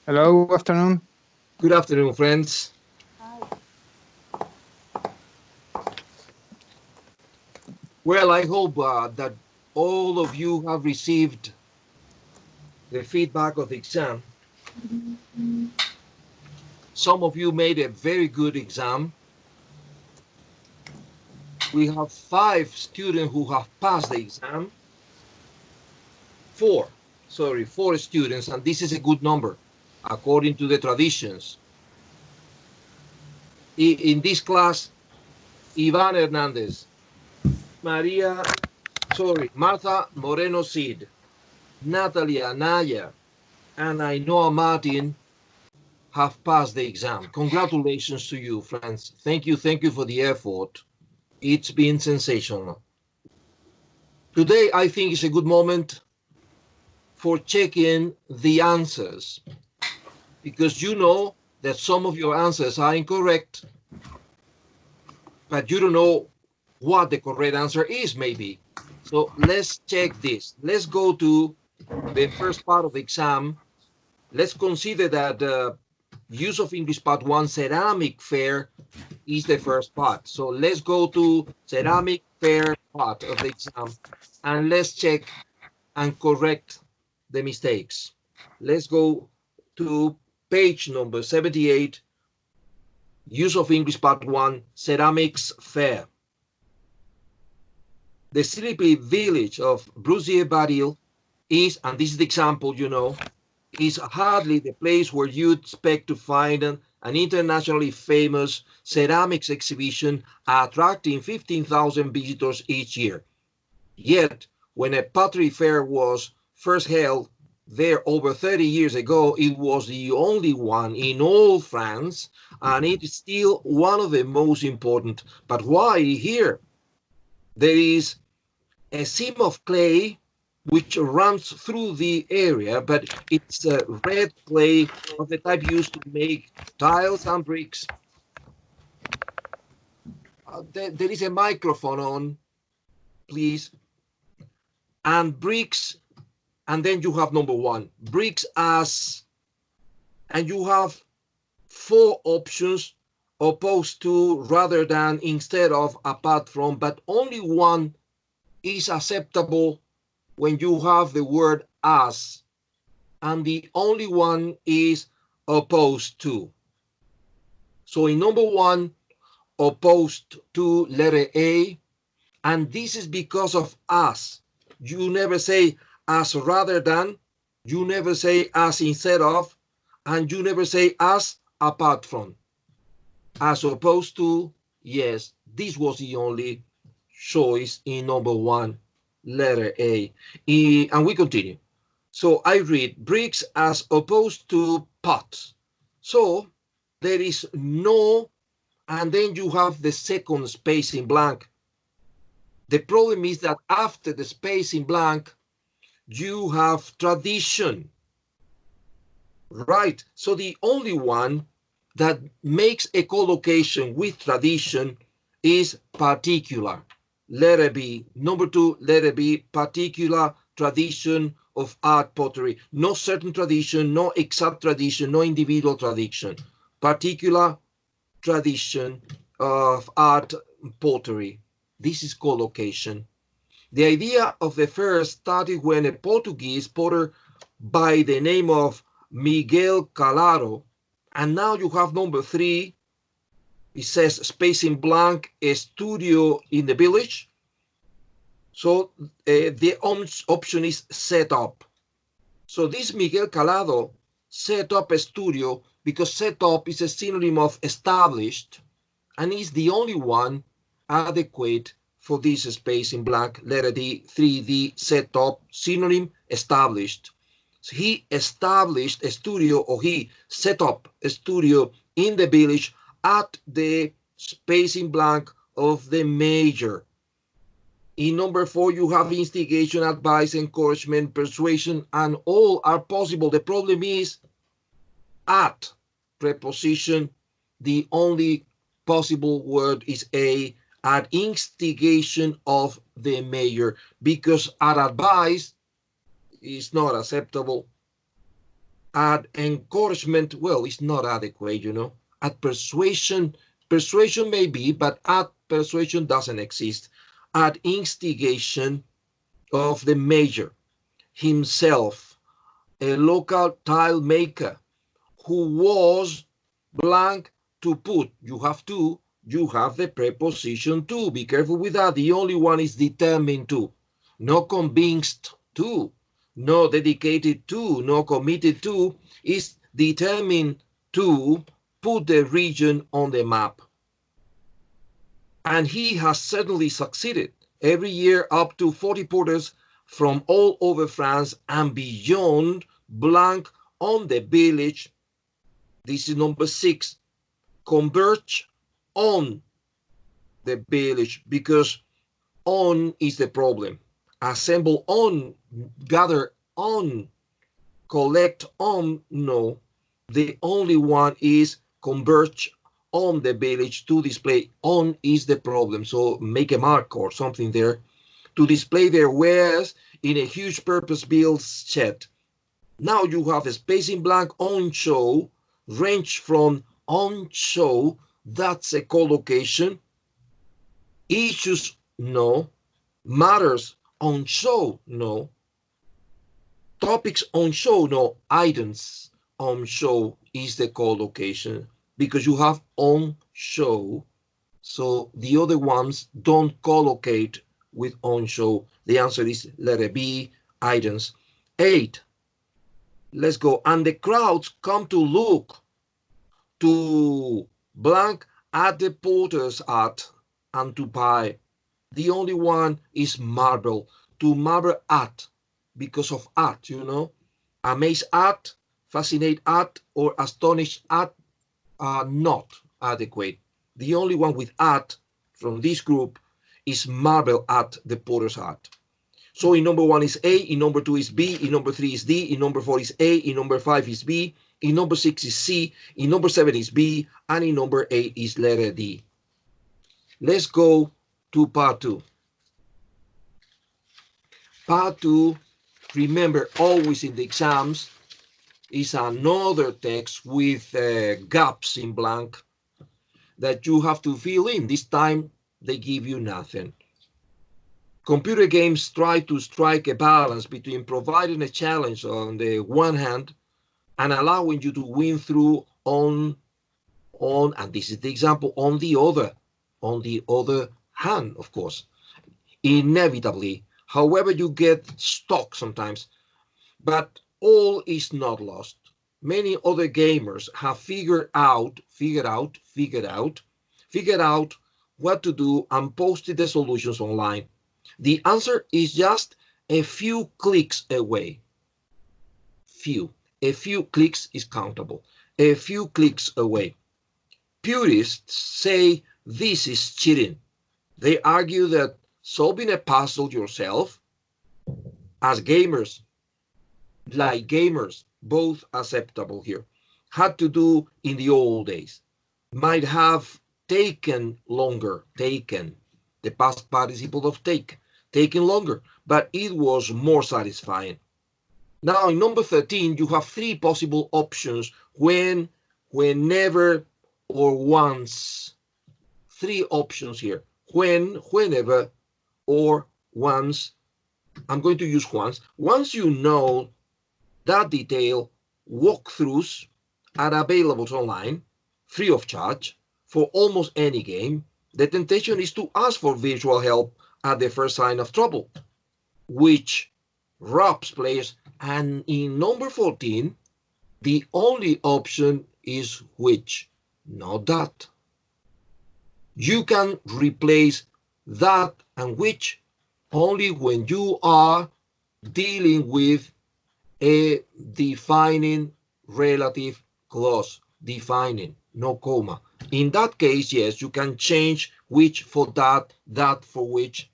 Hello, afternoon. Good afternoon, friends. Well, I hope that all of you have received the feedback of the exam. Some of you made a very good exam. We have 5 students who have passed the exam. 4 students, and this is a good number according to the traditions. In this class, Ivan Hernandez, Martha Moreno Cid, Natalia Naya, and Ainhoa Martin have passed the exam. Congratulations to you, friends. Thank you for the effort. It's been sensational. Today, I think is a good moment for checking the answers, because you know that some of your answers are incorrect, but you don't know what the correct answer is, maybe. So let's check this. Let's go to the first part of the exam. Let's consider that use of English part 1 ceramic fair is the first part. So let's go to ceramic fair part of the exam and let's check and correct the mistakes. Let's go to page number 78, use of English part 1 ceramics fair. The sleepy village of Bruzier-Baril is, and this is the example, you know, is hardly the place where you'd expect to find an internationally famous ceramics exhibition attracting 15,000 visitors each year. Yet, when a pottery fair was first held there over 30 years ago, it was the only one in all France, and it is still one of the most important. But why here? There is a seam of clay which runs through the area, but it's a red clay of the type used to make tiles and bricks. There is a microphone on, please. And bricks, and then you have number 1, bricks as, and you have 4 options opposed to, rather than, instead of, apart from, but only one is acceptable when you have the word as, and the only one is opposed to. So in number 1, opposed to letter A, and this is because of as. You never say as rather than, you never say as instead of, and you never say as apart from. As opposed to, yes, this was the only choice in number 1, letter A. And we continue. So I read bricks as opposed to pots. So there is no, and then you have the second space in blank. The problem is that after the space in blank, you have tradition. Right, so the only one that makes a collocation with tradition is particular. Letter B. Number 2, letter B, particular tradition of art pottery. No certain tradition, no exact tradition, no individual tradition. Particular tradition of art pottery. This is collocation. The idea of the fair started when a Portuguese potter by the name of Miguel Calaro, and now you have number 3. It says space in blank, a studio in the village. So the option is set up. So this Miguel Calado set up a studio because set up is a synonym of established and is the only one adequate for this space in blank, letter D, 3D, set up, synonym, established. So he established a studio, or he set up a studio in the village at the space in blank of the major. In number 4, you have instigation, advice, encouragement, persuasion, and all are possible. The problem is at preposition, the only possible word is A, at instigation of the mayor, because at advice is not acceptable. At encouragement, well, it's not adequate, you know. At persuasion, persuasion may be, but at persuasion doesn't exist. At instigation of the major himself, a local tile maker who was blank to put. You have the preposition to. Be careful with that. The only one is determined to, no convinced to, no dedicated to, no committed to. Is determined to put the region on the map. And he has certainly succeeded. Every year up to 40 porters from all over France and beyond blank on the village. This is number 6. Converge on the village, because on is the problem. Assemble on, gather on, collect on, no. The only one is converge on the village to display. On is the problem, so make a mark or something there. To display their wares in a huge purpose-built shed. Now you have a space in blank on show, range from on show, that's a collocation. Issues, no. Matters on show, no. Topics on show, no. Items on show is the collocation, because you have on show, so the other ones don't collocate with on show. The answer is letter B, items. 8. Let's go. And the crowds come to look to blank at the porter's art and to buy. The only one is marvel. To marvel at, because of at, you know. Amaze at, fascinate at, or astonish at are not adequate. The only one with at from this group is marvel at the porter's art. So in number 1 is A, in number 2 is B, in number 3 is D, in number 4 is A, in number 5 is B, in number 6 is C, in number 7 is B, and in number 8 is letter D. Let's go to part 2. Part 2, remember, always in the exams, is another text with gaps in blank that you have to fill in. This time they give you nothing. Computer games try to strike a balance between providing a challenge on the one hand and allowing you to win through on, and this is the example, on the other hand, of course. Inevitably, however, you get stuck sometimes, but all is not lost. Many other gamers have figured out what to do and posted the solutions online. The answer is just a few clicks away. A few clicks is countable. A few clicks away. Purists say this is cheating. They argue that solving a puzzle yourself, as gamers, like gamers, both acceptable here, had to do in the old days, might have taken longer, the past participle of taken longer, but it was more satisfying. Now in number 13, you have 3 possible options: when, whenever, or once. 3 options here: when, whenever, or once. I'm going to use once. Once you know that detail, walkthroughs are available online, free of charge, for almost any game. The temptation is to ask for visual help at the first sign of trouble, which robs players. And in number 14, the only option is which, not that. You can replace that and which only when you are dealing with a defining relative clause, defining, no comma. In that case, yes, you can change which for that, that for which,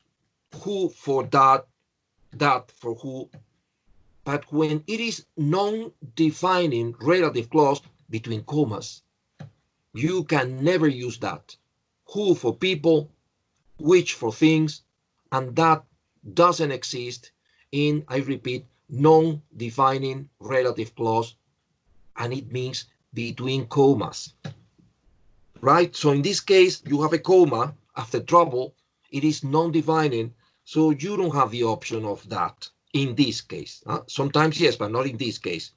who for that, that for who. But when it is non-defining relative clause between commas, you can never use that. Who for people, which for things, and that doesn't exist in, I repeat, non-defining relative clause and it means between commas, right? So in this case, you have a comma after trouble. It is non-defining, so you don't have the option of that in this case. Sometimes yes, but not in this case.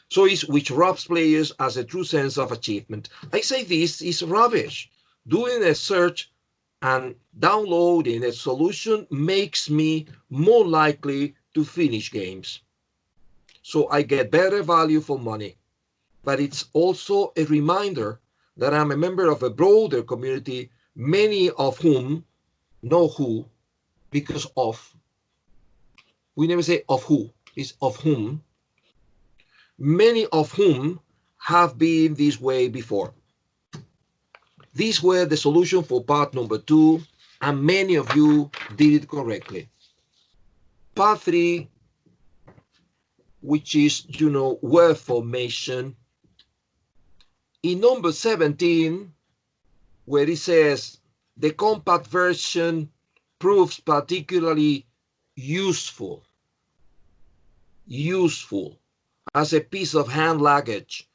So it's which robs players as a true sense of achievement. I say this is rubbish. Doing a search and downloading a solution makes me more likely to finish games. So I get better value for money. But it's also a reminder that I'm a member of a broader community, many of whom know who, because of. We never say of who, it's of whom. Many of whom have been this way before. These were the solution for part number 2, and many of you did it correctly. Part 3, which is, word formation. In number 17, where it says, the compact version proves particularly useful as a piece of hand luggage.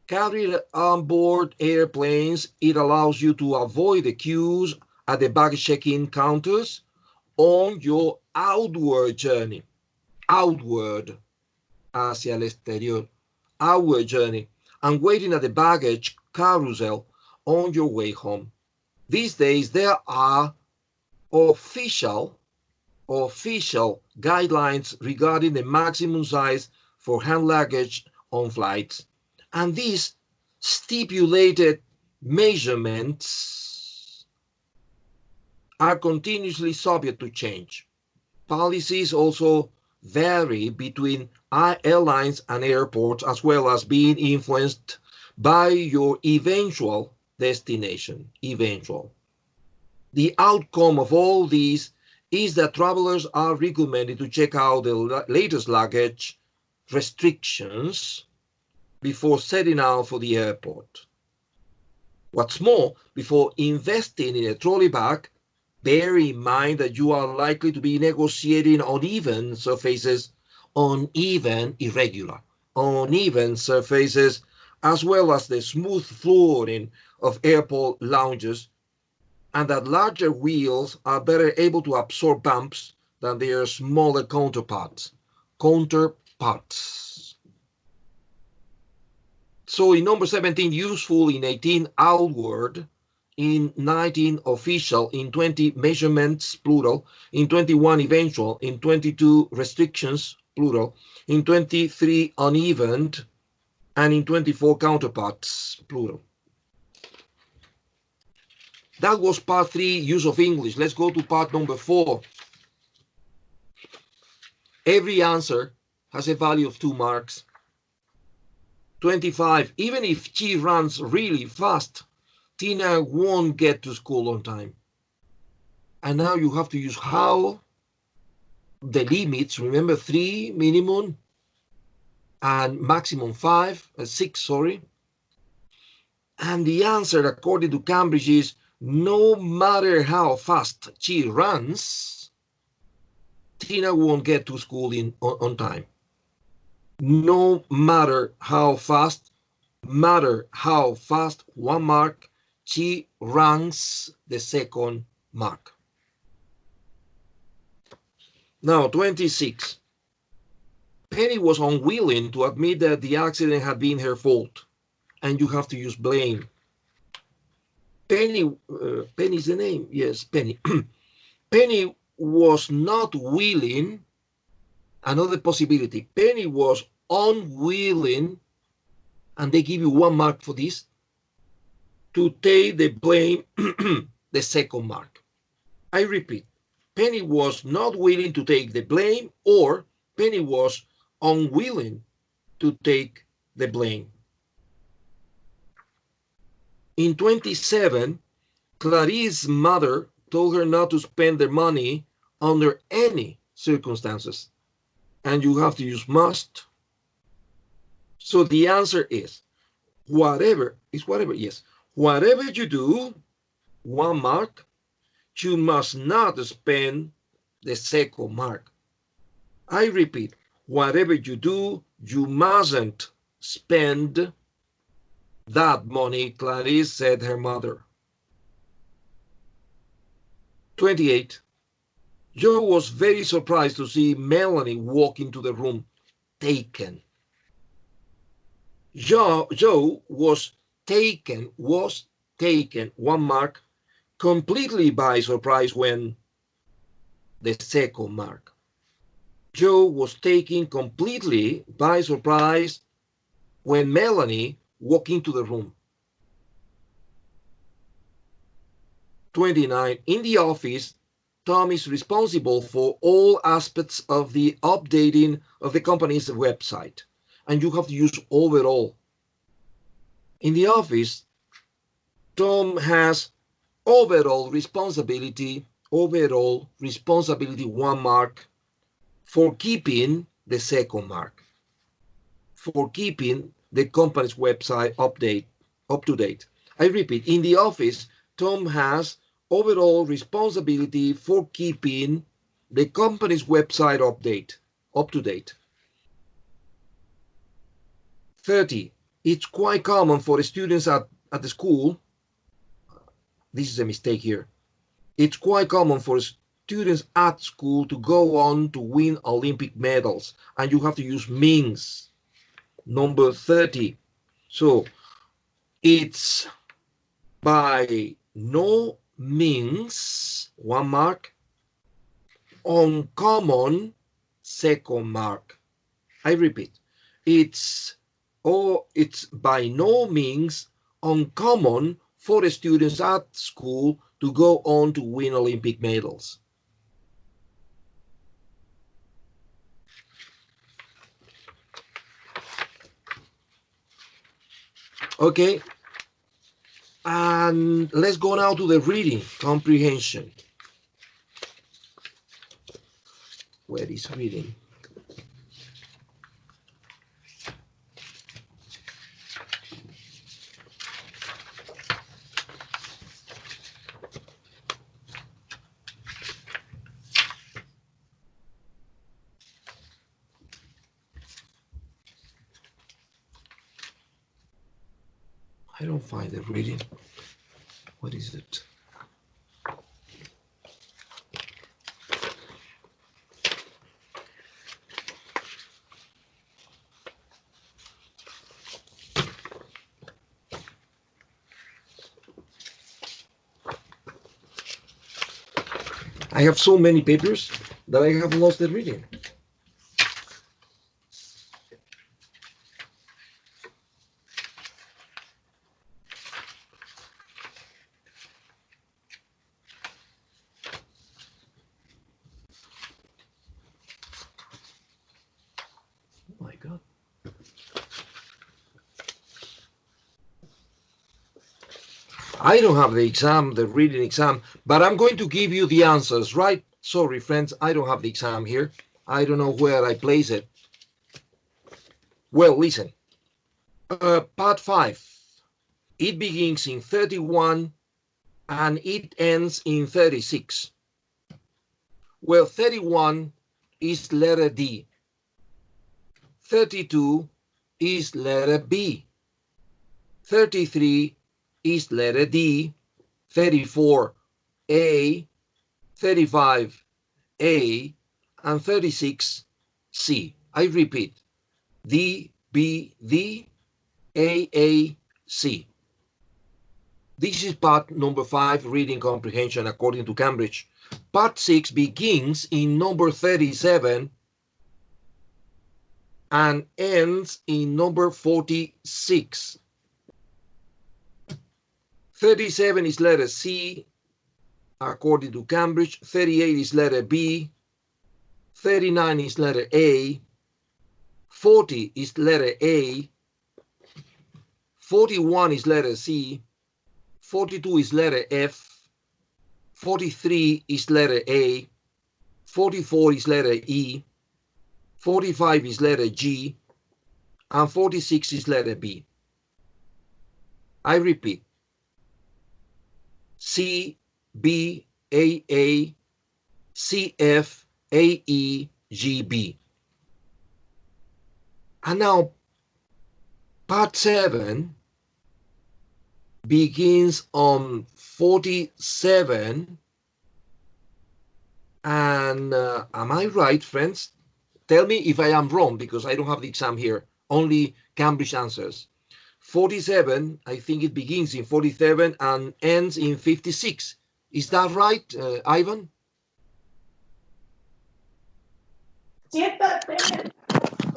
Carried on board airplanes, it allows you to avoid the queues at the baggage check-in counters on your outward journey. Outward, hacia el exterior, outward journey, and waiting at the baggage carousel on your way home. These days, there are official guidelines regarding the maximum size for hand luggage on flights. And these stipulated measurements are continuously subject to change. Policies also vary between airlines and airports, as well as being influenced by your eventual destination. The outcome of all these is that travelers are recommended to check out the latest luggage restrictions before setting out for the airport. What's more, before investing in a trolley bag, bear in mind that you are likely to be negotiating uneven surfaces, uneven surfaces, as well as the smooth flooring of airport lounges, and that larger wheels are better able to absorb bumps than their smaller counterparts. So in number 17, useful, in 18, outward, in 19, official, in 20, measurements, plural, in 21, eventual, in 22, restrictions, plural, in 23, uneven, and in 24, counterparts, plural. That was part 3, use of English. Let's go to part number 4. Every answer has a value of 2 marks. 25, even if she runs really fast, Tina won't get to school on time. And now you have to use how, the limits, remember 3 minimum and maximum 6, sorry. And the answer, according to Cambridge, is no matter how fast she runs, Tina won't get to school on time. No matter how fast, 1 mark, she runs, the second mark. Now, 26. Penny was unwilling to admit that the accident had been her fault, and you have to use blame. Penny's the name, yes, Penny. Penny was not willing, another possibility. Penny was unwilling, and they give you 1 mark for this, to take the blame, the second mark. I repeat, Penny was not willing to take the blame, or Penny was unwilling to take the blame. In 27, Clarice's mother told her not to spend their money under any circumstances, and you have to use must. So the answer is whatever, yes. Whatever you do, 1 mark, you must not spend the second mark. I repeat, whatever you do, you mustn't spend that money, Clarice, said her mother. 28. Joe was very surprised to see Melanie walk into the room, taken. Joe was taken, 1 mark, completely by surprise when the 2nd mark. Joe was taken completely by surprise when Melanie walked into the room. 29. In the office, Tom is responsible for all aspects of the updating of the company's website, and you have to use overall. In the office, Tom has overall responsibility, 1 mark, for keeping the 2nd mark, for keeping the company's website up to date. I repeat, in the office, Tom has overall responsibility for keeping the company's website up to date. 30. It's quite common for students at the school. This is a mistake here. It's quite common for students at school to go on to win Olympic medals, and you have to use means. Number 30. So it's by no means, 1 mark, uncommon, 2nd mark. I repeat, it's by no means uncommon for the students at school to go on to win Olympic medals. Okay, and let's go now to the reading comprehension. Where is reading? I don't find the reading. What is it? I have so many papers that I have lost the reading. Oh my God. I don't have the exam, the reading exam, but I'm going to give you the answers, right? Sorry, friends, I don't have the exam here. I don't know where I place it. Well, listen. Part 5. It begins in 31 and it ends in 36. Well, 31 is letter D. 32 is letter B. 33 is letter D. 34 A. 35 A. And 36 C. I repeat, D, B, D, A, C. This is part number 5, reading comprehension according to Cambridge. Part 6 begins in number 37 and ends in number 46. 37 is letter C, according to Cambridge. 38 is letter B. 39 is letter A. 40 is letter A. 41 is letter C. 42 is letter F. 43 is letter A. 44 is letter E. 45 is letter G. And 46 is letter B. I repeat. C, B, A, C, F, A, E, G, B. And now Part 7 begins on 47. And am I right, friends? Tell me if I am wrong, because I don't have the exam here. Only Cambridge answers. 47, I think it begins in 47 and ends in 56. Is that right, Ivan?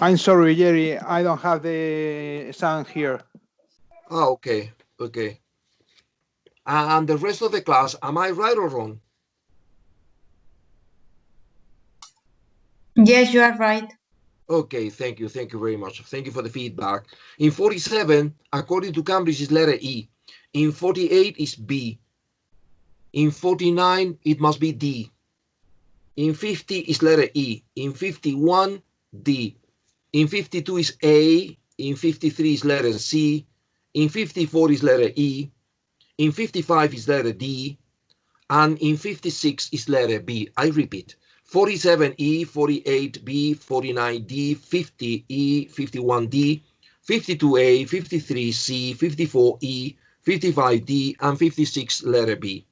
I'm sorry, Jerry, I don't have the exam here. Oh, okay, okay. And the rest of the class, am I right or wrong? Yes, you are right. Okay, thank you very much. Thank you for the feedback. In 47, according to Cambridge, is letter E. In 48 is B. In 49, it must be D. In 50 is letter E. In 51, D. In 52 is A. In 53 is letter C. In 54 is letter E. In 55 is letter D. And in 56 is letter B. I repeat. 47E, 48B, 49D, 50E, 51D, 52A, 53C, 54E, 55D, and 56 letter B.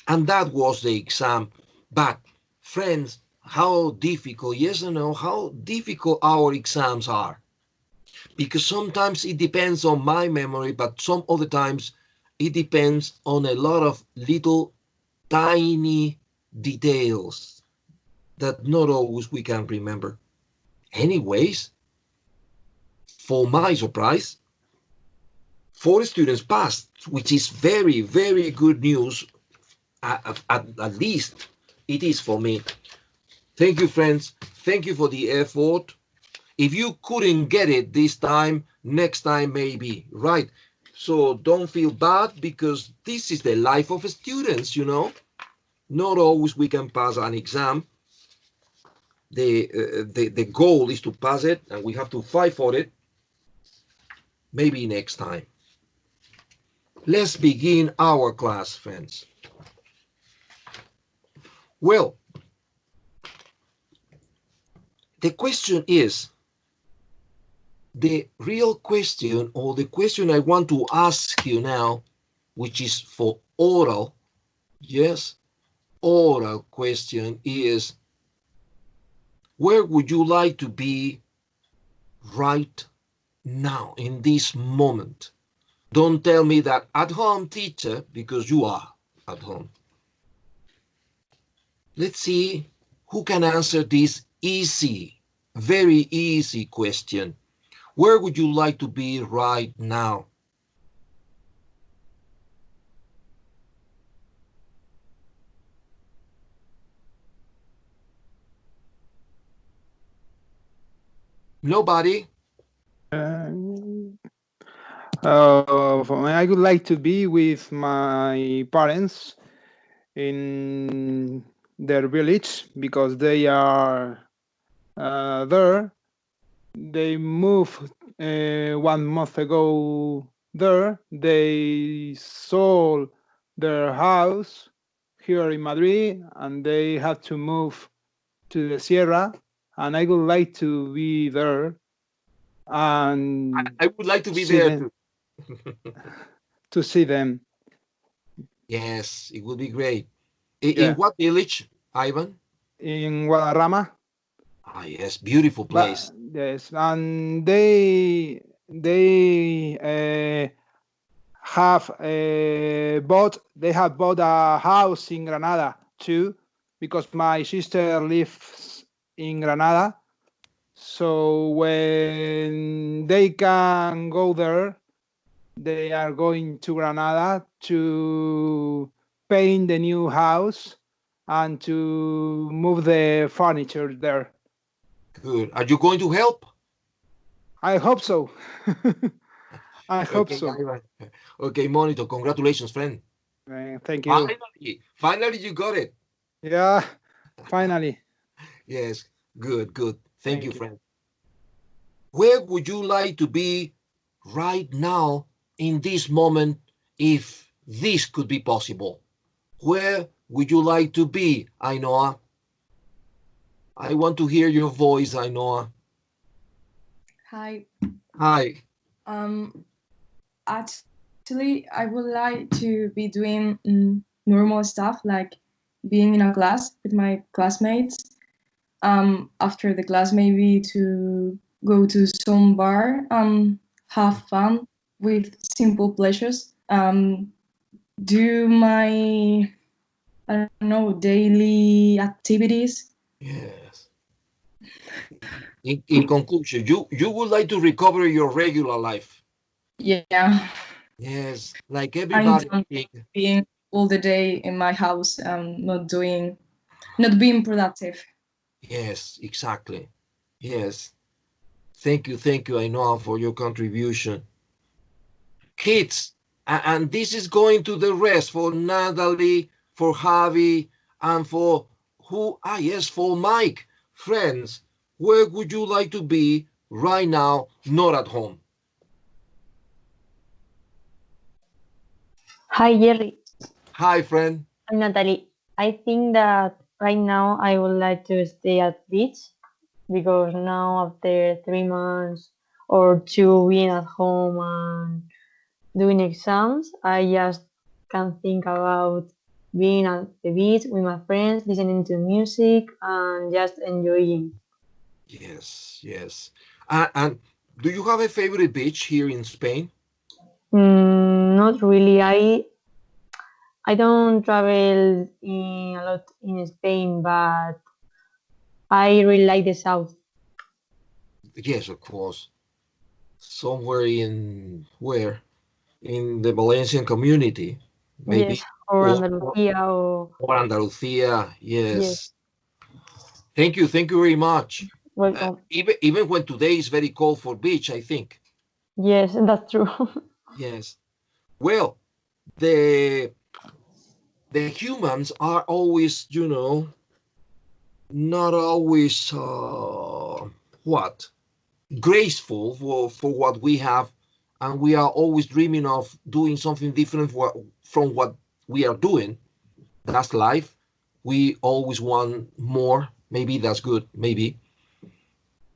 And that was the exam. But friends, how difficult, yes or no, how difficult our exams are. Because sometimes it depends on my memory, but some other times it depends on a lot of little tiny details that not always we can remember. Anyways, for my surprise, 4 students passed, which is very, very good news. At least it is for me. Thank you, friends. Thank you for the effort. If you couldn't get it this time, next time maybe, right? So don't feel bad, because this is the life of students, you know. Not always we can pass an exam. The goal is to pass it, and we have to fight for it. Maybe next time. Let's begin our class, friends. Well, the question is, the real question, or the question I want to ask you now, which is for oral, yes, oral question is, where would you like to be right now, in this moment? Don't tell me that at home, teacher, because you are at home. Let's see who can answer this easy, very easy question. Where would you like to be right now? Nobody? For me, I would like to be with my parents in their village, because they are there. They moved 1 month ago there. They sold their house here in Madrid, and they had to move to the Sierra, and I would like to be there. And I would like to be there too. To see them. Yes, it would be great. In what village, Ivan? In Guadarrama. Ah, yes, beautiful place. Yes, and they have bought a house in Granada too, because my sister lives in Granada. So when they can go there, they are going to Granada to paint the new house and to move the furniture there. Good. Are you going to help? I hope so. I hope so. Ivan. Okay, Monitor, congratulations, friend. Thank you. Finally you got it. Yeah, finally. Yes, good. Thank you, friend. Where would you like to be right now, in this moment, if this could be possible? Where would you like to be, Ainhoa? I want to hear your voice, Ainhoa. Hi. Hi. Actually, I would like to be doing normal stuff like being in a class with my classmates. After the class, maybe to go to some bar, have fun with simple pleasures. Do my, I don't know, daily activities. Yes. In conclusion, you would like to recover your regular life. Yeah. Yes, like I'm everybody. done being all the day in my house, not being productive. Yes, exactly. Yes. Thank you, Ainhoa, for your contribution. Kids, and this is going to the rest for Natalie, for Javi, and for who? Ah, yes, for Mike. Friends, where would you like to be right now, not at home? Hi, Jerry. Hi, friend. I'm Natalie. I think that right now I would like to stay at beach because now after 3 months or two being at home and doing exams, I just can think about being at the beach with my friends, listening to music and just enjoying. Yes, yes. And do you have a favorite beach here in Spain? Not really. I don't travel a lot in Spain, but I really like the south. Yes, of course. Somewhere in where? In the Valencian community, Yes, maybe, or or, Andalusia, or Andalusia. yes, Yes. Thank you very much. welcome. Even when today is very cold for beach, I think. Yes, that's true. Yes. Well, the the humans are always, not always what graceful for what we have, and we are always dreaming of doing something different from what we are doing. That's life. We always want more. Maybe that's good. Maybe.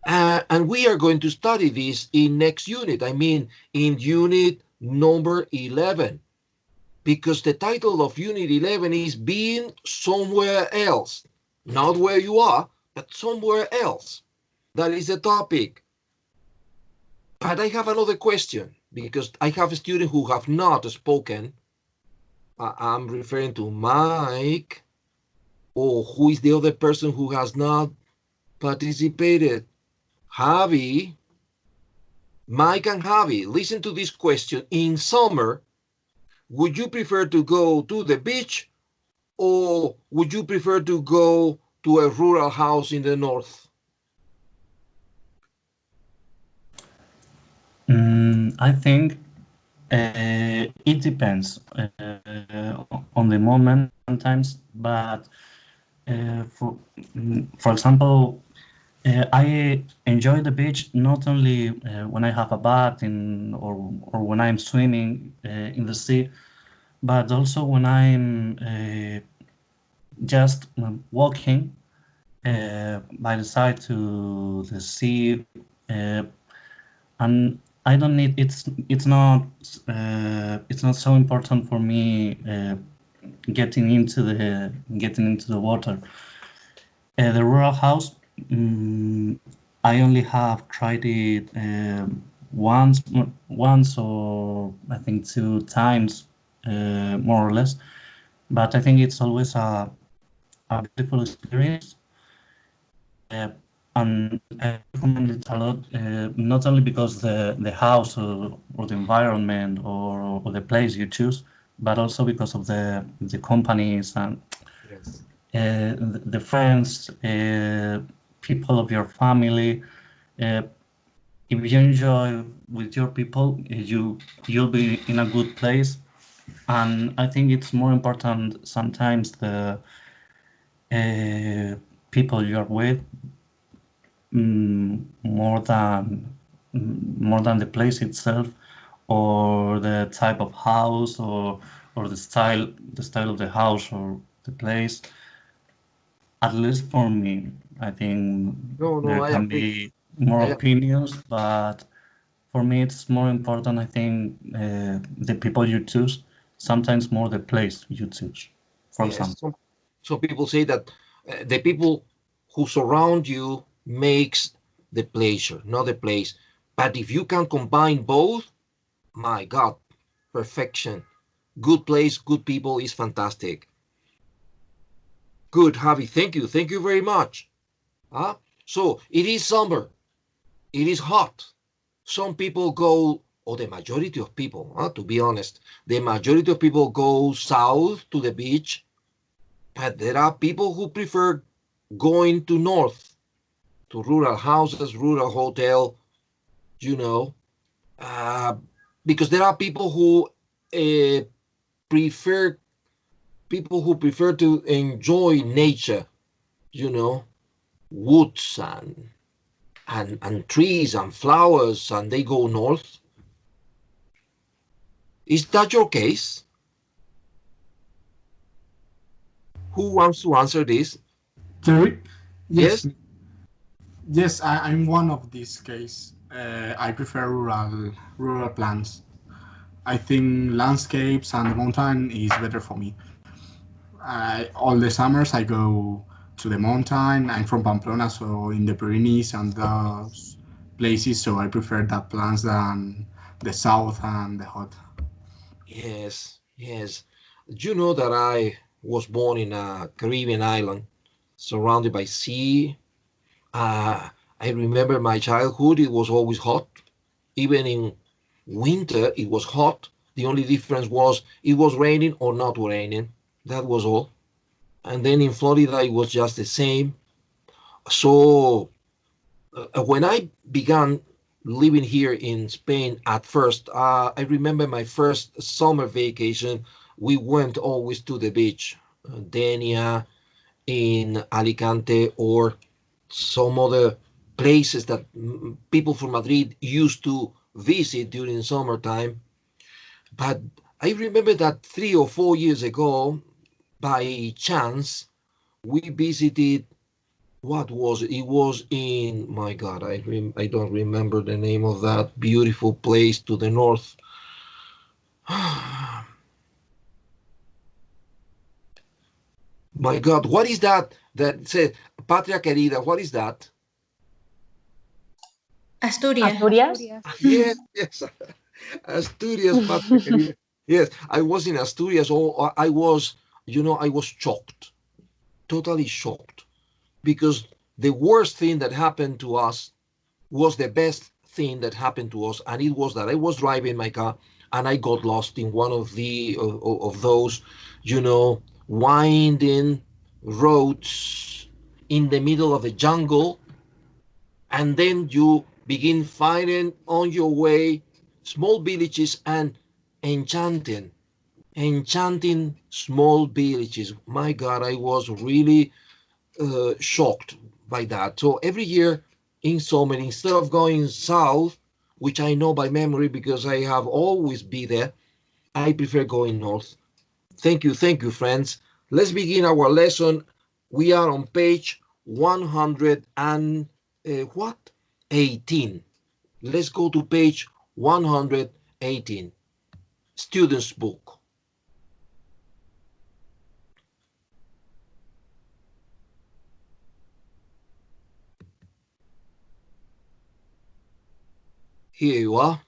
And we are going to study this in next unit. I mean, in unit number 11, because the title of unit 11 is being somewhere else, not where you are, but somewhere else. That is the topic. But I have another question, because I have a student who have not spoken. I'm referring to Mike, or who is the other person who has not participated? Javi. Mike and Javi, listen to this question. In summer, would you prefer to go to the beach, or would you prefer to go to a rural house in the north? I think it depends on the moment sometimes, but for example, I enjoy the beach not only when I have a bath or when I'm swimming in the sea, but also when I'm just walking by the side to the sea, and I don't need it's not so important for me getting into the water. The rural house, I only have tried it once or I think 2 times, more or less. But I think it's always a beautiful experience, and I recommend it a lot. Not only because the house or the environment or the place you choose, but also because of the companies and Yes. the friends, people of your family. Uh, if you enjoy with your people, you'll be in a good place. And I think it's more important sometimes the uh, people you're with, more than the place itself or the type of house or the style of the house or the place. At least for me, I think No, there I can agree. be more Yeah. opinions, but for me it's more important, I think, the people you choose, sometimes more the place you choose, for example. Some people say that the people who surround you makes the pleasure, not the place. But if you can combine both, my God, perfection. Good place, good people is fantastic. Good, Javi. Thank you. Thank you very much. So it is summer. It is hot. Some people go, or the majority of people, to be honest, the majority of people go south to the beach, but there are people who prefer going to north, to rural houses, rural hotel, you know, because there are people who prefer to enjoy nature, woods and trees and flowers, and they go north. Is that your case? Who wants to answer this? Jerry? Yes? Yes, I'm one of these case. I prefer rural plants. I think landscapes and the mountain is better for me. All the summers I go to the mountain. I'm from Pamplona, so in the Pyrenees and those places, so I prefer that plants than the south and the hot. Yes, yes. You know that I was born in a Caribbean island surrounded by sea. I remember my childhood, it was always hot. Even in winter, it was hot. The only difference was it was raining or not raining. That was all. And then in Florida, it was just the same. So when I began living here in Spain at first, I remember my first summer vacation. We went always to the beach, Denia, in Alicante, or some other places that people from Madrid used to visit during summertime. But I remember that 3 or 4 years ago, by chance, we visited, what was it? It was in, my God, I don't remember the name of that beautiful place to the north. My God, what is that? That said, Patria Querida, what is that? Asturias. Asturias? Yes, yes. Asturias, Patria Querida. Yes, I was in Asturias. I was, I was shocked, totally shocked, because the worst thing that happened to us was the best thing that happened to us, and it was that I was driving my car and I got lost in one of those, winding roads in the middle of a jungle, and then you begin finding on your way small villages and enchanting small villages. My God, I was really shocked by that. So every year in summer, instead of going south, which I know by memory because I have always been there, I prefer going north. Thank you, friends. Let's begin our lesson. We are on page 100 and what? 18. Let's go to page 118. Student's book. Here you are.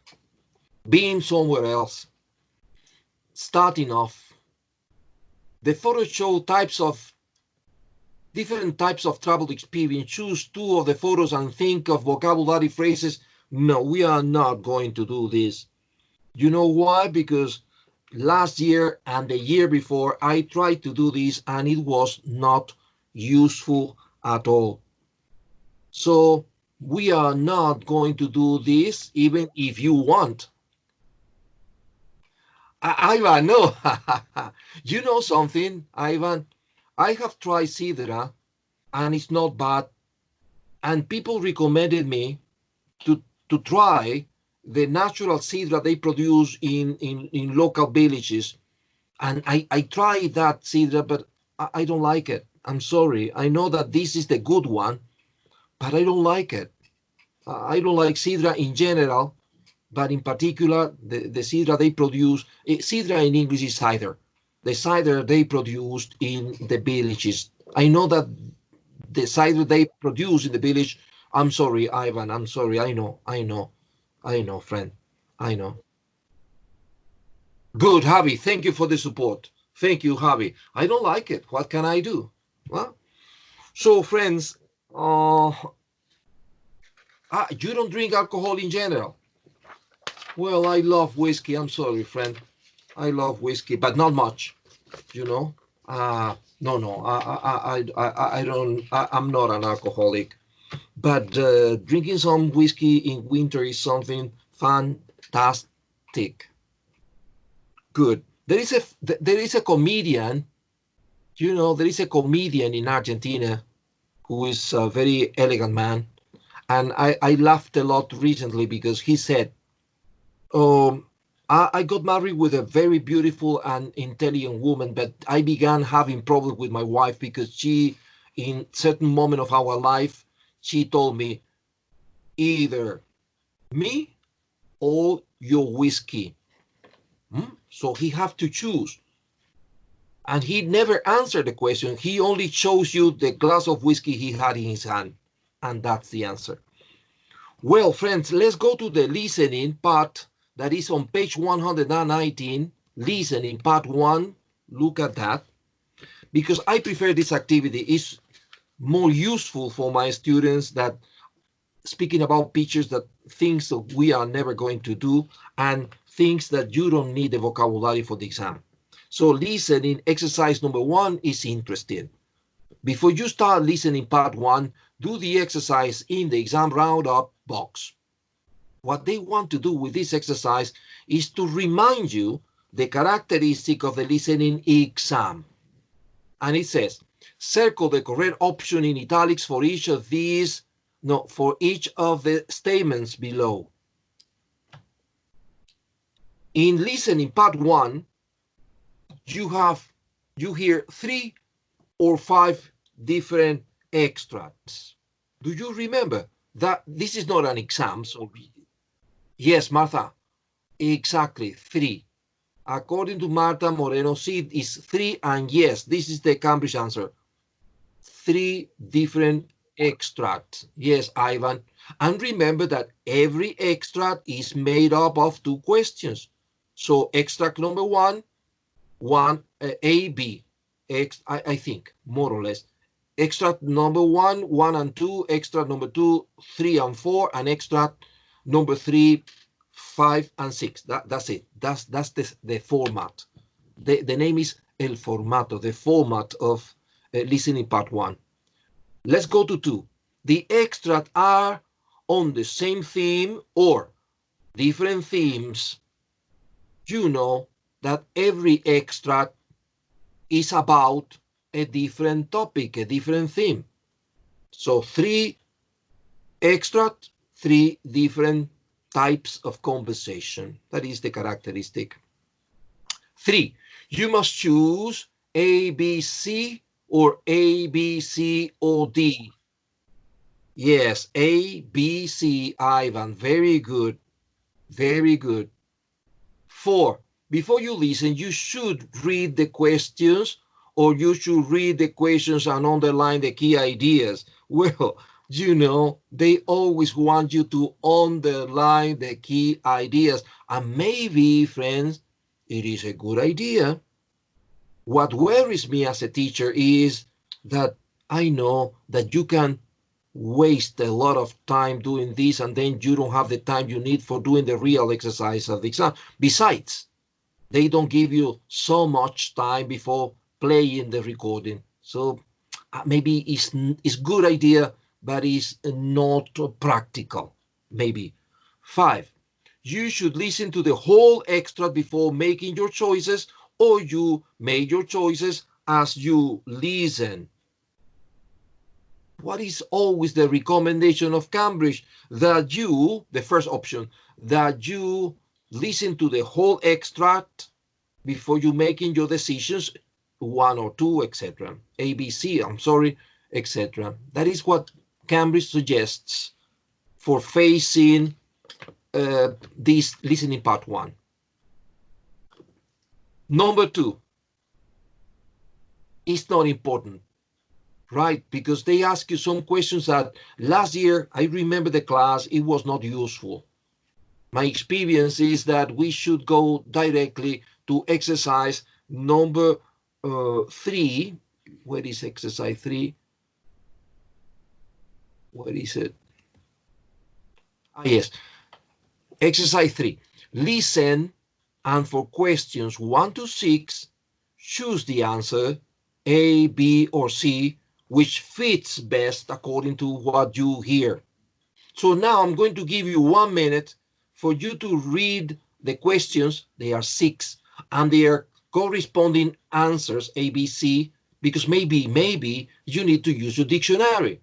Being somewhere else. Starting off. The photos show different types of travel experience. Choose 2 of the photos and think of vocabulary phrases. No, we are not going to do this. You know why? Because last year and the year before, I tried to do this and it was not useful at all. So we are not going to do this, even if you want. Ivan, no. You know something, Ivan? I have tried Sidra and it's not bad. And people recommended me to try the natural Sidra they produce in local villages. And I tried that Sidra, but I don't like it. I'm sorry. I know that this is the good one, but I don't like it. I don't like sidra in general, but in particular, the sidra they produce, sidra in English is cider. The cider they produced in the villages. I know that the cider they produce in the village, I'm sorry, Ivan, I'm sorry, I know, friend, I know. Good, Javi, thank you for the support. Thank you, Javi. I don't like it. What can I do? Well, so friends, you don't drink alcohol in general. Well, I love whiskey. I'm sorry, friend. I love whiskey, but not much, you know. No, I don't. I'm not an alcoholic, but drinking some whiskey in winter is something fantastic. Good. There is a comedian. You know, there is a comedian in Argentina who is a very elegant man, and I laughed a lot recently because he said, I got married with a very beautiful and intelligent woman, but I began having problems with my wife because she, in certain moment of our life, she told me, either me or your whiskey. So he have to choose. And he never answered the question. He only shows you the glass of whiskey he had in his hand. And that's the answer. Well, friends, let's go to the listening part. That is on page 119, listening part 1. Look at that. Because I prefer this activity. It's more useful for my students that speaking about pictures, that things that we are never going to do and things that you don't need the vocabulary for the exam. So listening exercise number 1 is interesting. Before you start listening part 1, do the exercise in the exam roundup box. What they want to do with this exercise is to remind you the characteristic of the listening exam. And it says, circle the correct option in italics for each of these, for each of the statements below. In listening part 1, you hear 3 or 5 different extracts. Do you remember that this is not an exam? So yes, Martha, exactly 3. According to Martha Moreno, it is 3, and yes, this is the Cambridge answer. 3 different extracts. Yes, Ivan. And remember that every extract is made up of 2 questions. So extract number 1, A, B, I think, more or less. Extract number 1, 1 and 2, extract number 2, 3 and 4, and extract number 3, 5 and 6. That's it. That's the format. The name is el formato, the format of listening part 1. Let's go to 2. The extracts are on the same theme or different themes. You know that every extract is about a different topic, a different theme. So 3 extracts, 3 different types of conversation. That is the characteristic. 3, you must choose A, B, C or A, B, C or D. Yes, A, B, C, Ivan. Very good. Very good. 4, before you listen, you should read the questions, or you should read the questions and underline the key ideas. Well, you know, they always want you to underline the key ideas. And maybe, friends, it is a good idea. What worries me as a teacher is that I know that you can waste a lot of time doing this, and then you don't have the time you need for doing the real exercise of the exam. Besides, they don't give you so much time before playing the recording. So maybe it's good idea, but it's not practical, maybe. 5, you should listen to the whole extract before making your choices, or you make your choices as you listen. What is always the recommendation of Cambridge? That you, the first option, that you listen to the whole extract before you making your decisions, 1 or 2, etc. ABC, I'm sorry, etc. That is what Cambridge suggests for facing this listening part 1. Number 2, it's not important, right? Because they ask you some questions that last year, I remember the class, it was not useful. My experience is that we should go directly to exercise number 3. Where is exercise 3? Where is it? Ah, yes. Exercise 3. Listen, and for questions 1 to 6, choose the answer A, B, or C, which fits best according to what you hear. So now I'm going to give you 1 minute for you to read the questions. They are 6, and their corresponding answers, A, B, C, because maybe you need to use your dictionary.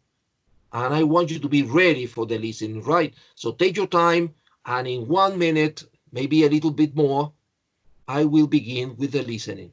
And I want you to be ready for the listening, right? So take your time, and in 1 minute, maybe a little bit more, I will begin with the listening.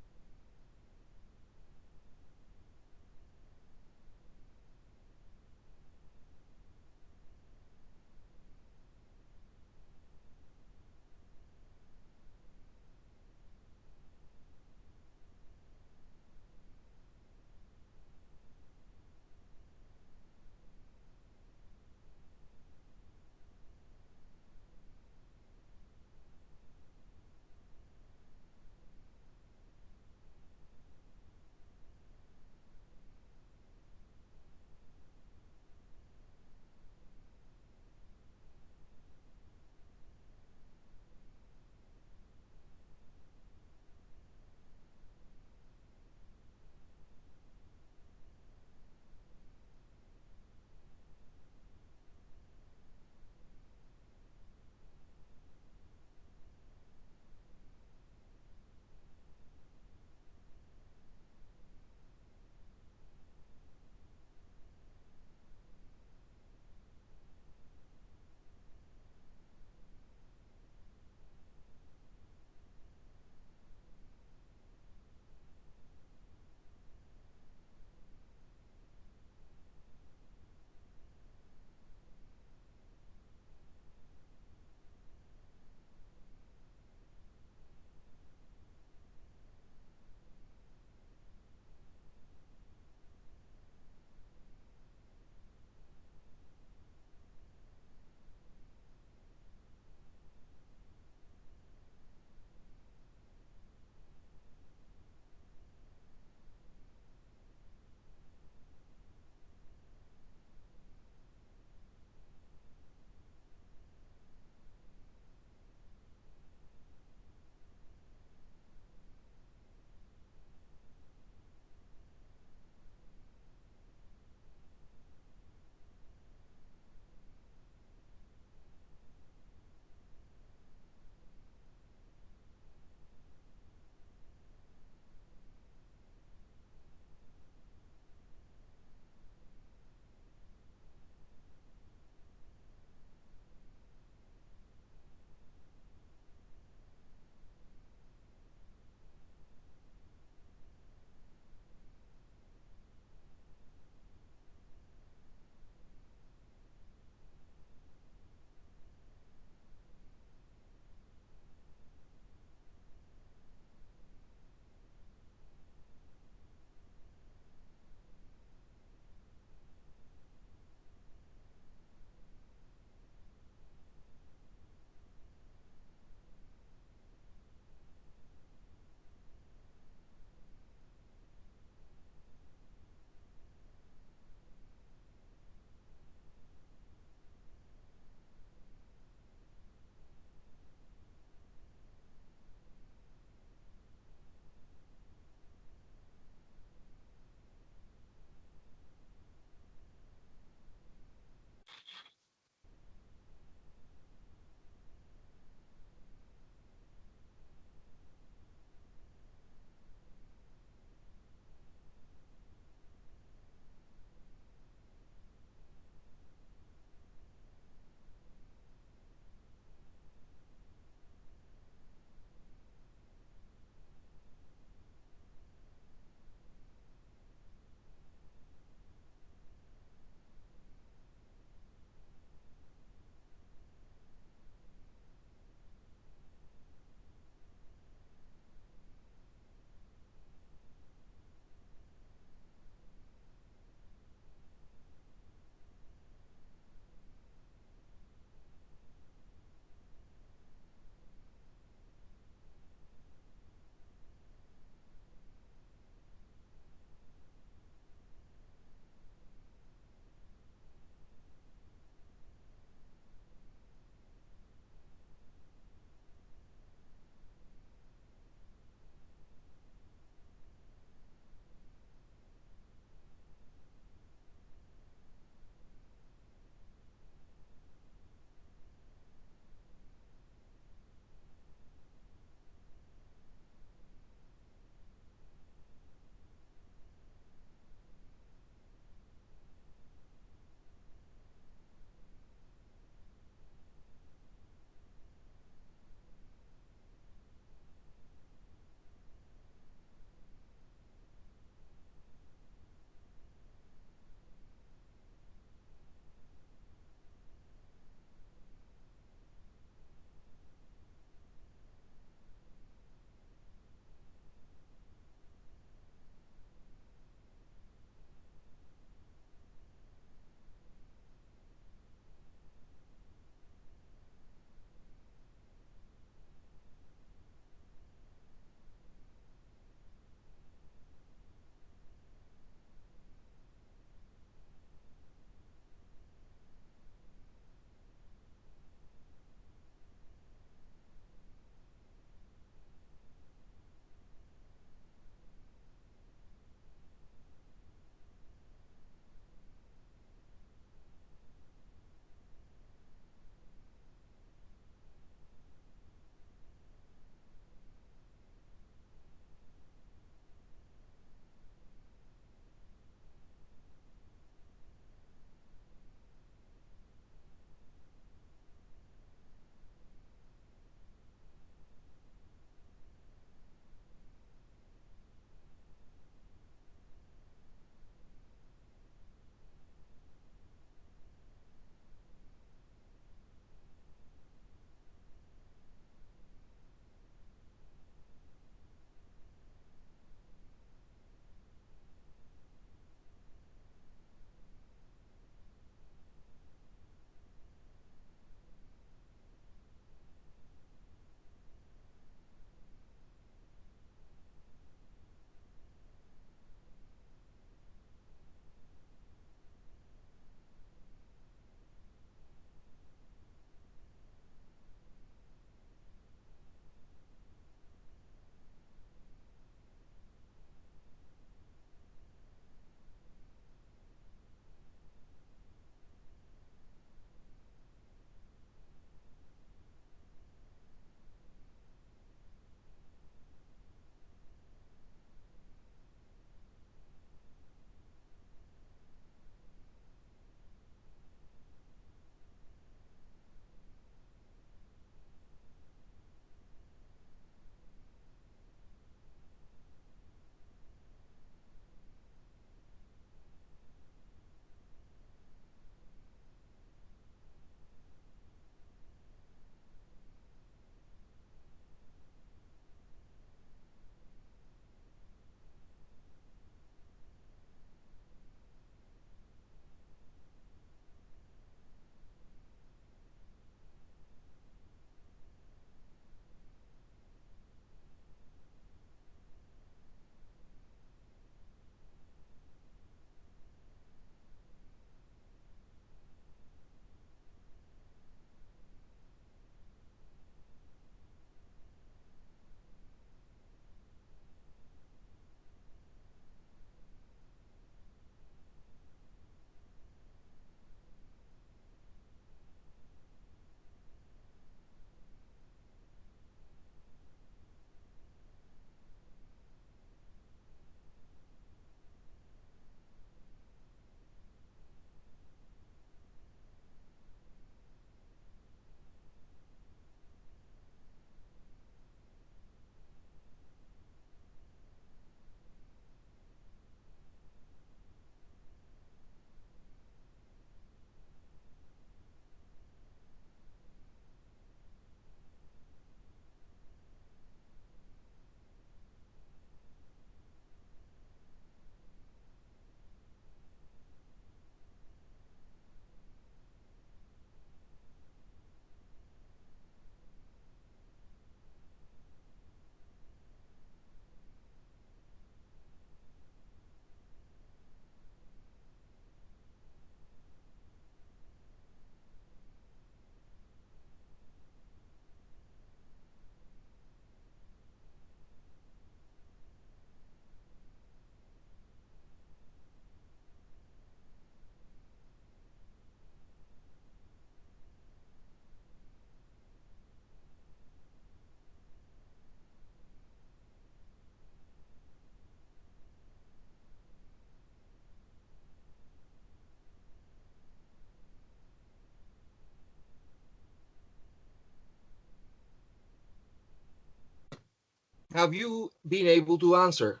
Have you been able to answer?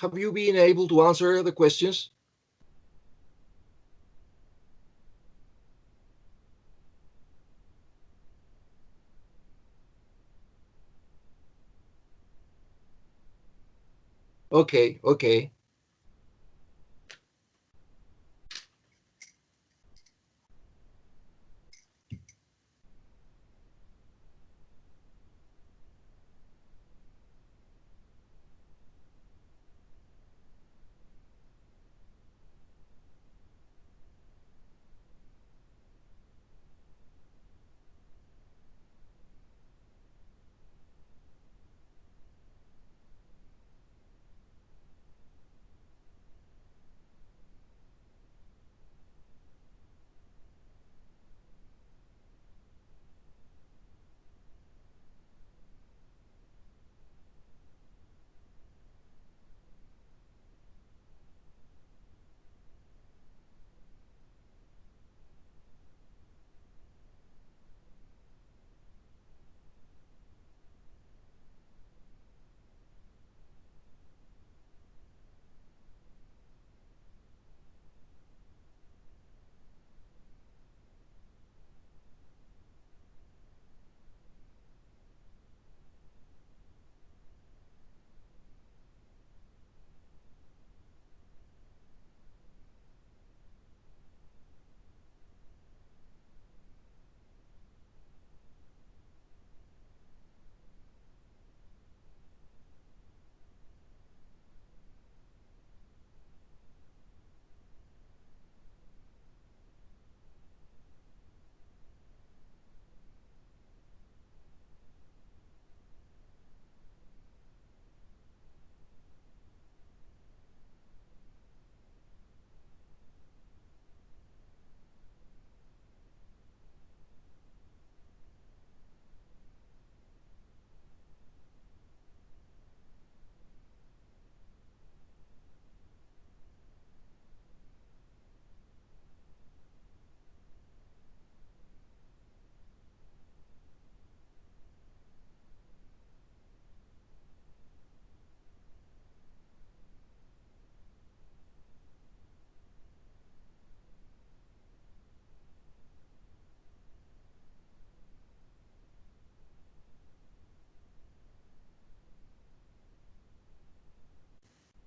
Have you been able to answer the questions? Okay, okay.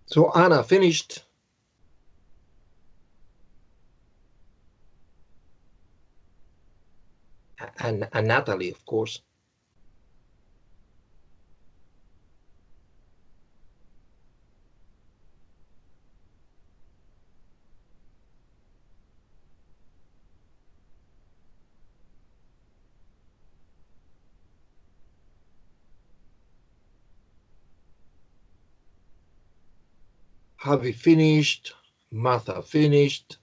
So Anna finished. And Natalie, of course. Javi finished. Martha finished.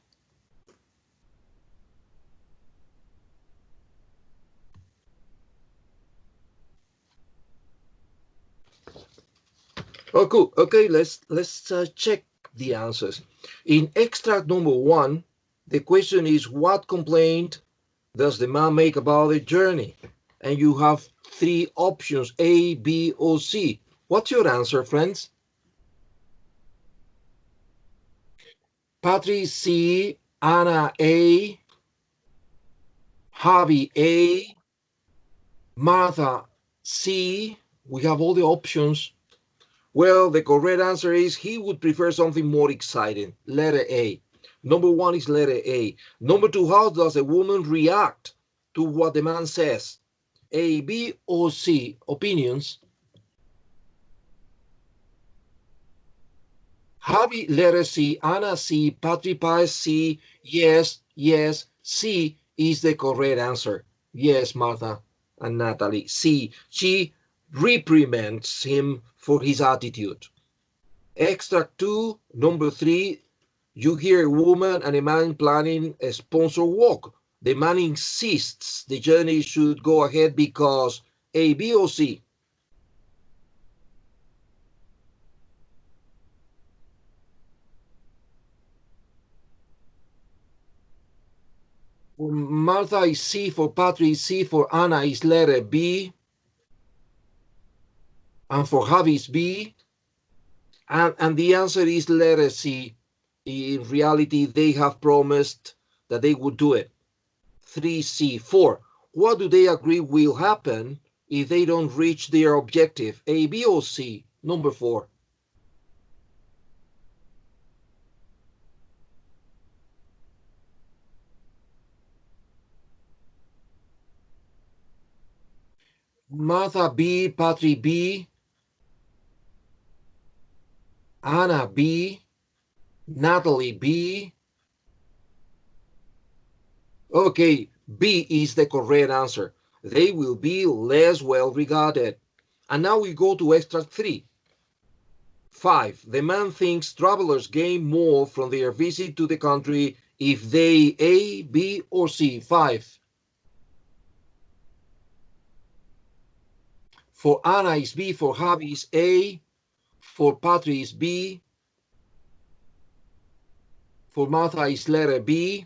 Oh, cool. Okay, let's check the answers. In extract number 1, the question is, what complaint does the man make about the journey? And you have 3 options, A, B, or C. What's your answer, friends? Patri, C, Anna, A, Javi, A, Martha, C. We have all the options. Well, the correct answer is he would prefer something more exciting. Letter A. Number 1 is letter A. Number 2, how does a woman react to what the man says? A, B, or C? Opinions? Javi, letter C. Anna, C. Patri Paz, C. Yes, yes, C is the correct answer. Yes, Martha and Natalie. C. She reprimands him for his attitude. Extract 2, number 3, you hear a woman and a man planning a sponsored walk. The man insists the journey should go ahead because A, B, or C. For Martha is C, for Patrick is C, for Anna is letter B, and for Javi is B, and the answer is letter C. In reality, they have promised that they would do it. 3C. 4. What do they agree will happen if they don't reach their objective? A, B, or C? Number 4. Martha B, Patrick B, Anna B, Natalie B. Okay, B is the correct answer. They will be less well regarded. And now we go to extract 3. 5. The man thinks travelers gain more from their visit to the country if they A, B, or C. 5. For Anna is B, for Javi is A, for Patrick is B, for Martha is letter B.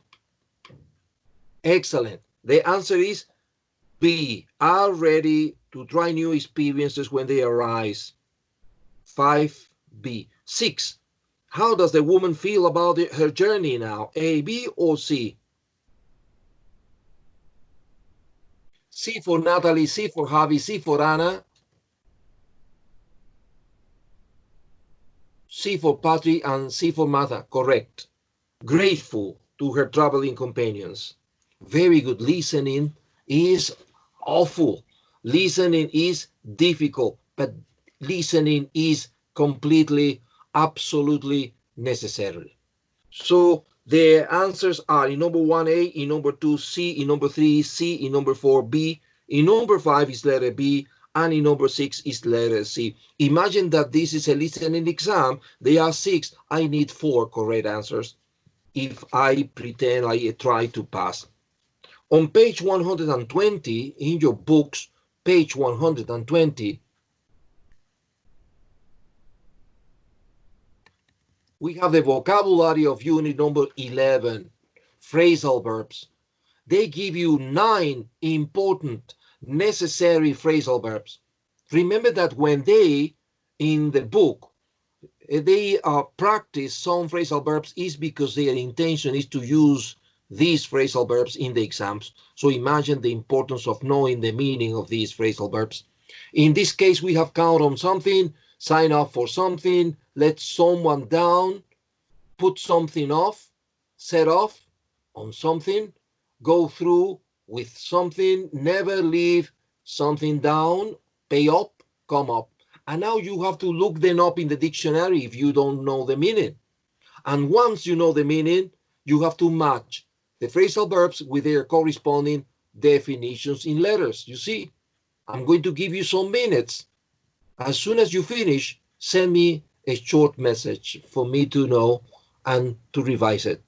Excellent. The answer is B, are ready to try new experiences when they arise. 5B. 6. How does the woman feel about her journey now? A, B, or C? C for Natalie, C for Javi, C for Anna, C for Patrick, and C for Martha. Correct. Grateful to her traveling companions. Very good. Listening is awful. Listening is difficult, but listening is completely, absolutely necessary. So the answers are in number 1A, in number 2, C, in number 3, C, in number 4, B, in number 5 is letter B, and in number 6 is letter C. Imagine that this is a listening exam. There are 6. I need 4 correct answers if I pretend I try to pass. On page 120 in your books, page 120, we have the vocabulary of unit number 11, phrasal verbs. They give you 9 important, necessary phrasal verbs. Remember that when they, in the book, they practice some phrasal verbs is because their intention is to use these phrasal verbs in the exams. So imagine the importance of knowing the meaning of these phrasal verbs. In this case, we have count on something, sign up for something, let someone down, put something off, set off on something, go through with something, never leave something down, pay up, come up. And now you have to look them up in the dictionary if you don't know the meaning. And once you know the meaning, you have to match the phrasal verbs with their corresponding definitions in letters. You see, I'm going to give you some minutes. As soon as you finish, send me a short message for me to know and to revise it.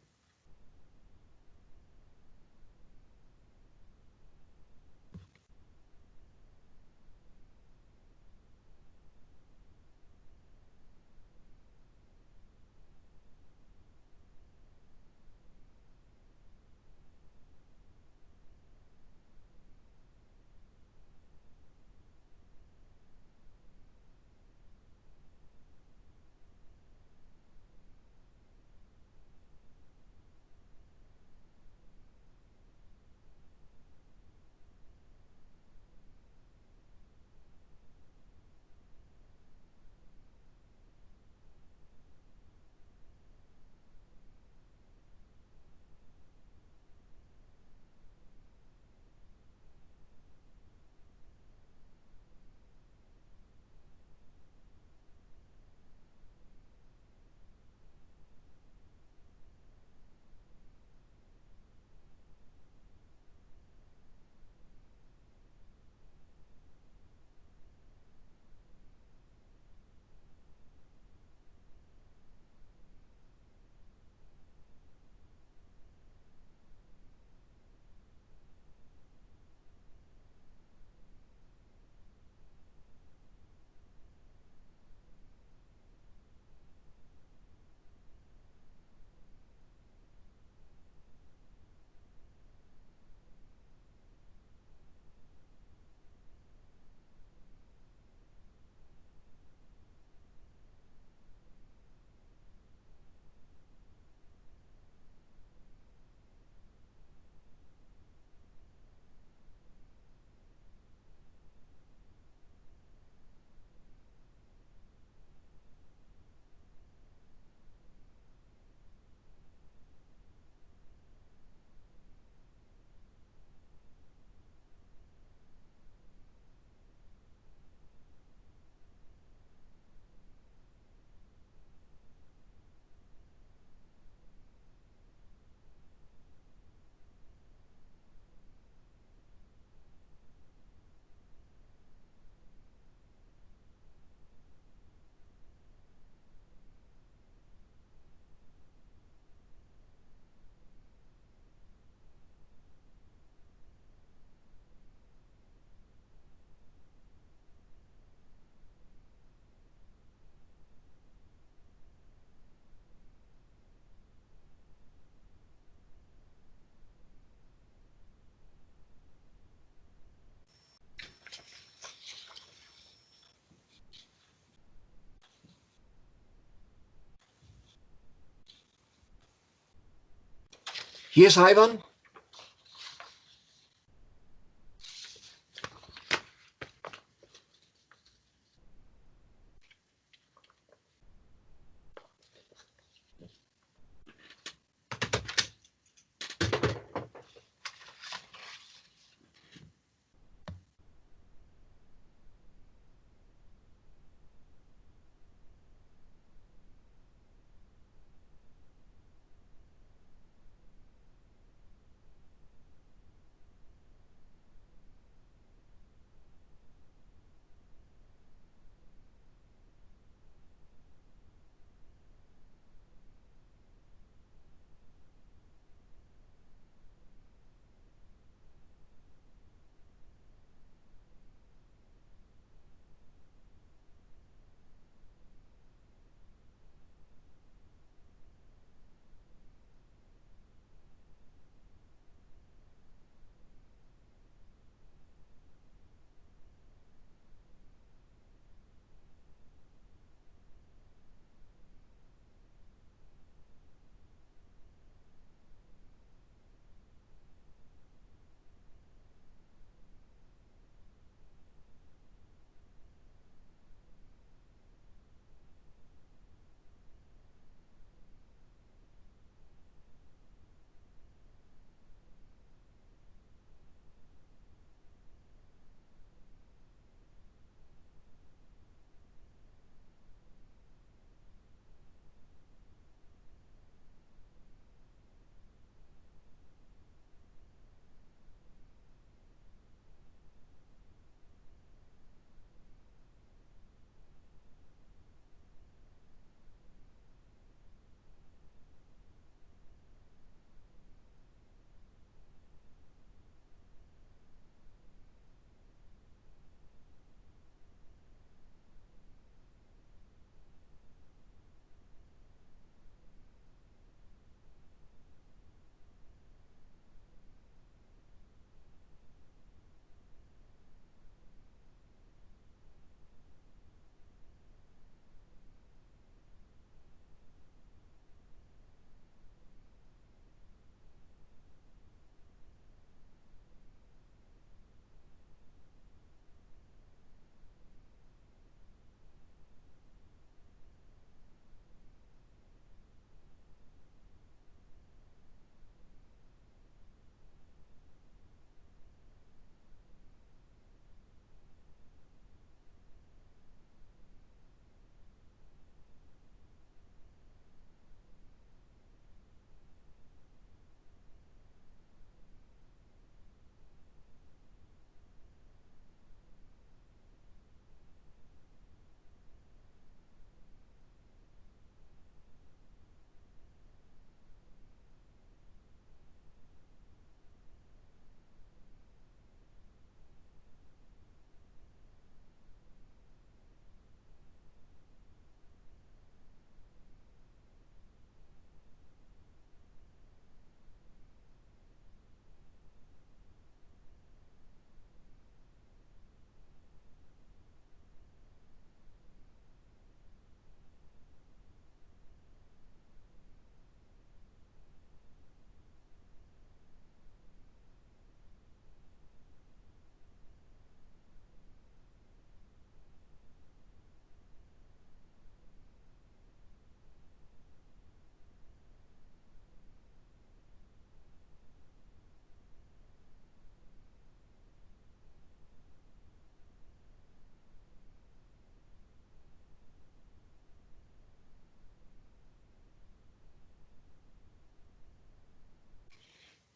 Yes, Ivan?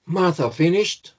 Martha finished?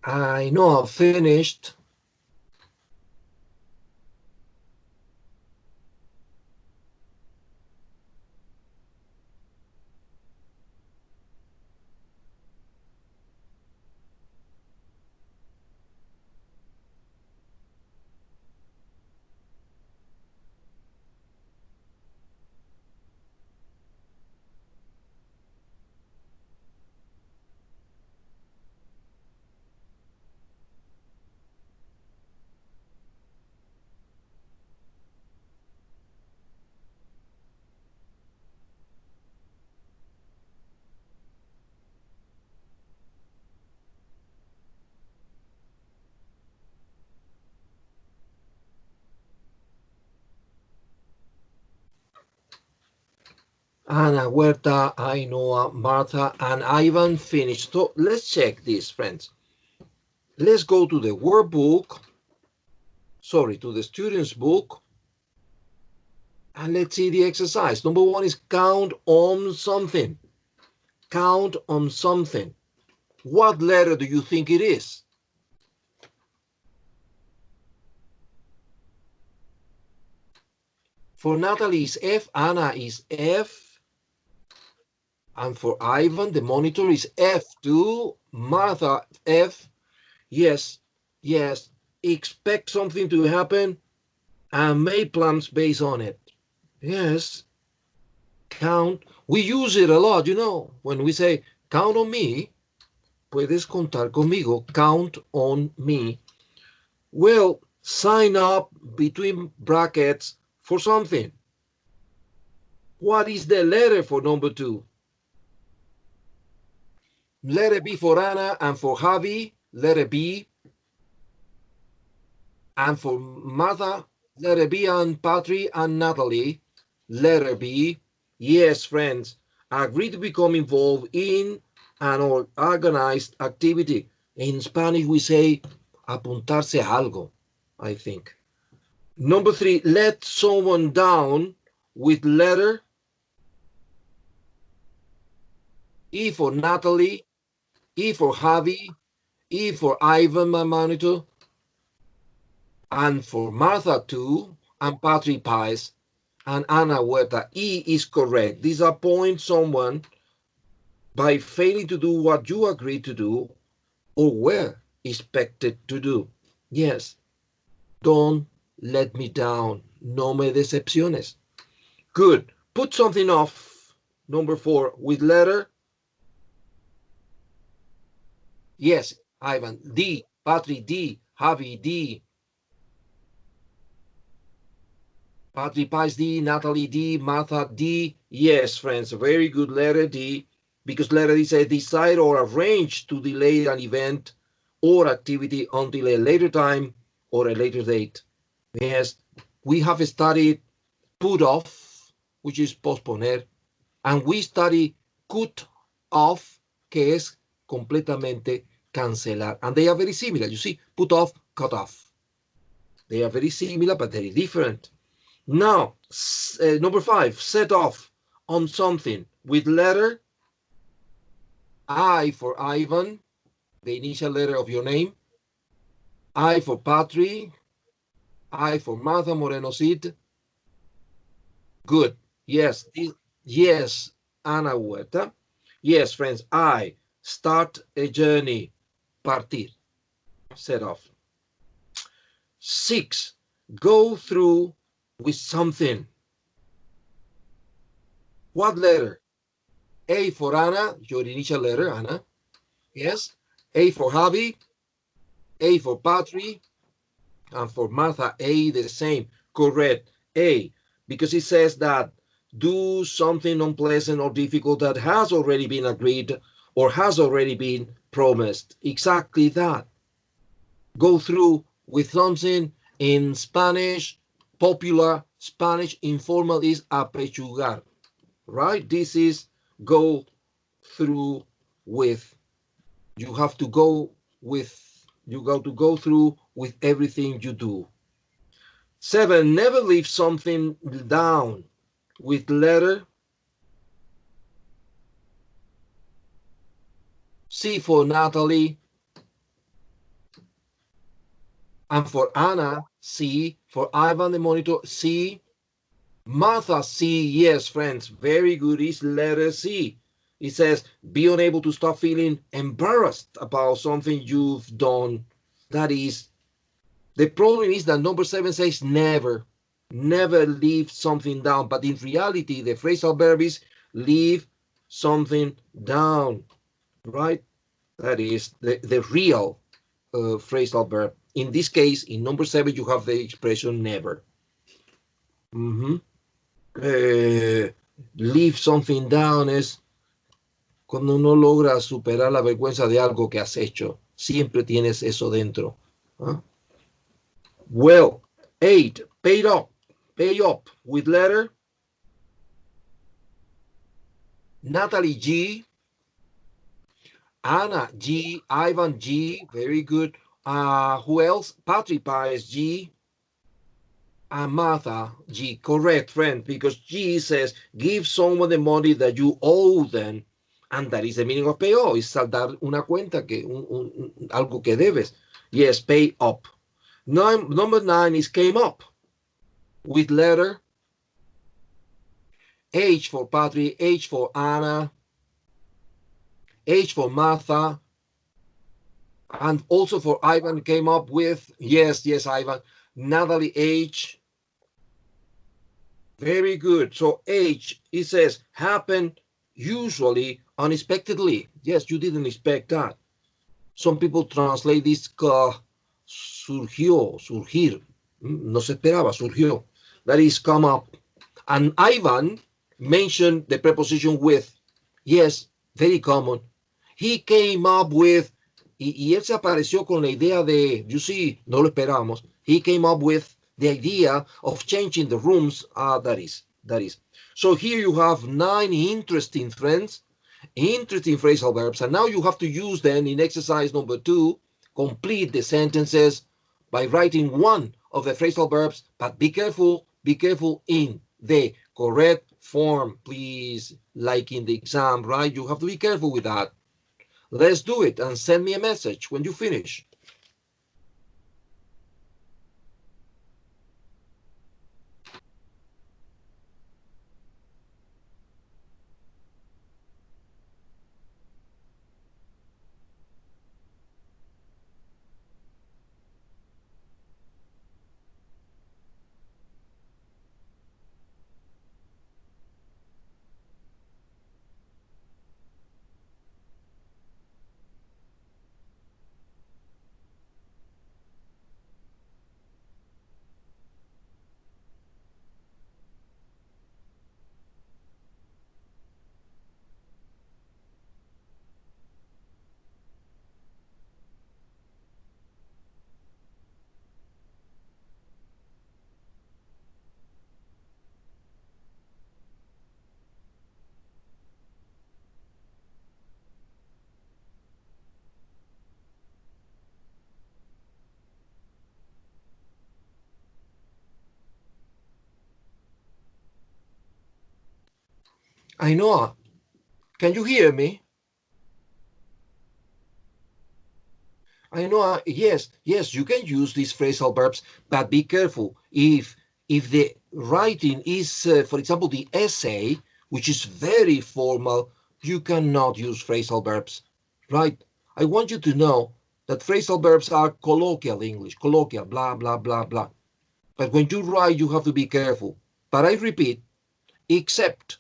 I know I've finished. Ana, Huerta, Ainhoa, Martha, and Ivan finished. So let's check this, friends. Let's go to the workbook, sorry, to the student's book, and let's see the exercise. Number one is count on something. Count on something. What letter do you think it is? For Natalie is F, Anna is F, and for Ivan, the monitor is F2, Martha, F. Yes, yes, expect something to happen and make plans based on it. Yes, count. We use it a lot, you know, when we say, count on me, puedes contar conmigo, count on me. Well, sign up between brackets for something. What is the letter for number two? Letter B for Anna and for Javi, letter B. And for Martha, letter B, and Patri and Natalie, letter B. Yes, friends, agree to become involved in an organized activity. In Spanish, we say apuntarse a algo, I think. Number three, let someone down with letter E for Natalie, E for Javi, E for Ivan, my monitor, and for Martha too, and Patrick Pies, and Ana Huerta. E is correct. Disappoint someone by failing to do what you agreed to do or were expected to do. Yes, don't let me down. No me decepciones. Good. Put something off. Number four, with letter. Yes, Ivan. D. Patrick D. Javi D. Patrick Pies D. Natalie D. Martha D. Yes, friends, very good, letter D, because letter D says decide or arrange to delay an event or activity until a later time or a later date. Yes, we have studied put off, which is posponer, and we study cut off, que es completamente cancelar. And they are very similar. You see, put off, cut off. They are very similar, but very different. Now, number five, set off on something with letter I for Ivan, the initial letter of your name, I for Patri, I for Martha Moreno Cid. Good. Yes. Yes, Ana Huerta. Yes, friends, I start a journey, partir, set off. 6, go through with something. What letter? A for Anna, your initial letter, Anna. Yes. A for Javi, A for Patri, and for Martha, A the same. Correct. A, because it says that do something unpleasant or difficult that has already been agreed or has already been promised. Exactly that. Go through with something. In Spanish, popular Spanish informal is apechugar, right? This is go through with. You have to go with, you got to go through with everything you do. 7, never leave something down with letter C for Natalie, And for Anna, C. For Ivan, the monitor, C. Martha, C. Yes, friends, very good. Is letter C. It says, be unable to stop feeling embarrassed about something you've done. That is, the problem is that number 7 says never. Never leave something down. But in reality, the phrasal verb is leave something down, right? That is the real phrasal verb. In this case, in number 7, you have the expression never. Leave something down es cuando no logras superar la vergüenza de algo que has hecho. Siempre tienes eso dentro. ¿Ah? Well, 8, paid up. Pay up with letter Natalie G, Anna G, Ivan G, very good. Who else? Patrick Paez G, and Martha G. Correct, friend, because G says give someone the money that you owe them, and that is the meaning of pay up. Is saldar una cuenta que algo que debes. Yes, pay up. Number 9 is came up with letter H for Patrick, H for Anna, H for Martha, and also for Ivan came up with, yes, Ivan, Natalie H. Very good. So H, it says, happen usually unexpectedly. Yes, you didn't expect that. Some people translate this surgió, surgir. No se esperaba, surgió. That is come up. And Ivan mentioned the preposition with. Yes, very common. He came up with, y él se apareció con la idea de, you see, no lo esperamos. He came up with the idea of changing the rooms. That is. So here you have 9 interesting friends, interesting phrasal verbs, and now you have to use them in exercise number 2. Complete the sentences by writing one of the phrasal verbs, but be careful in the correct form, please, like in the exam, right? You have to be careful with that. Let's do it and send me a message when you finish. Ainhoa, can you hear me? Ainhoa, yes, you can use these phrasal verbs, but be careful. If the writing is, for example, the essay, which is very formal, you cannot use phrasal verbs, right? I want you to know that phrasal verbs are colloquial English, colloquial, blah, blah, blah, blah. But when you write, you have to be careful. But I repeat, except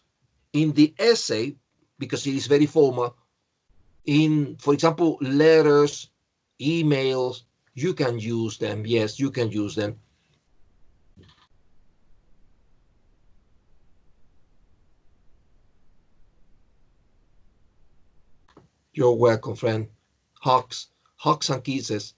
in the essay, because it is very formal, in, for example, letters, emails, you can use them. Yes, you can use them. You're welcome, friend. Hugs and kisses.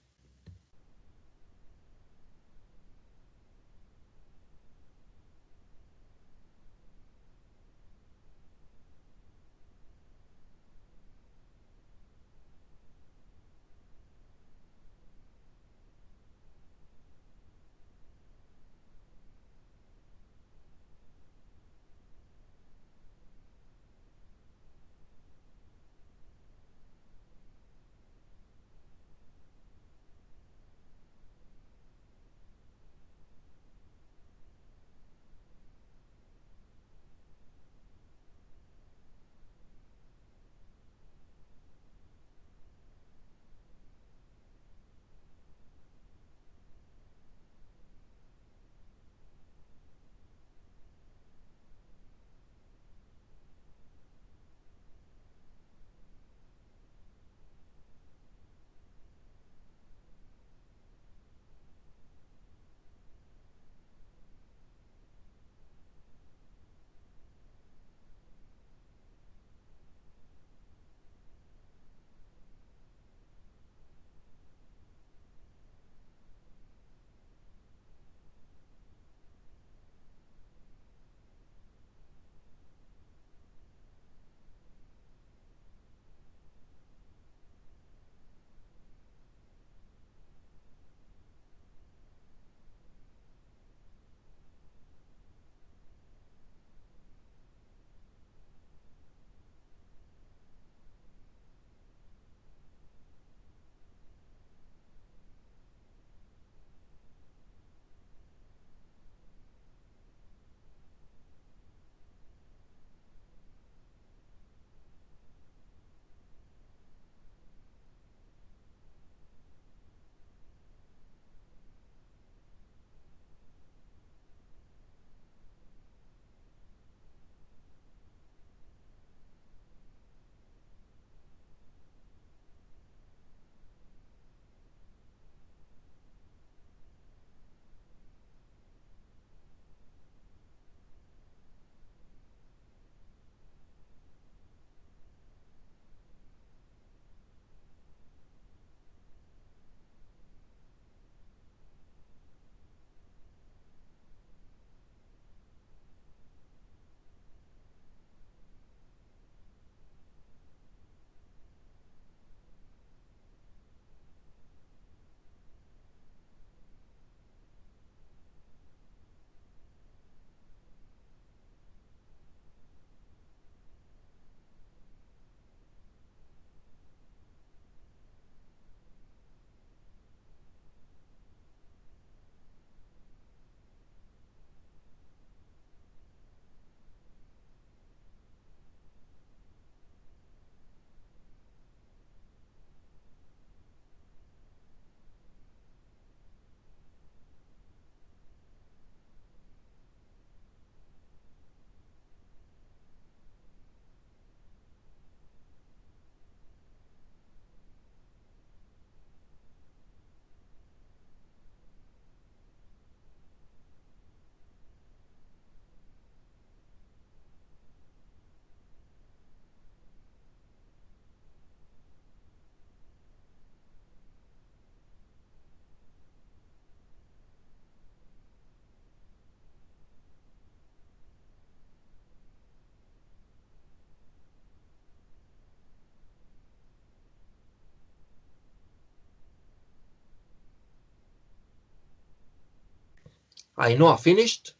Ainhoa finished.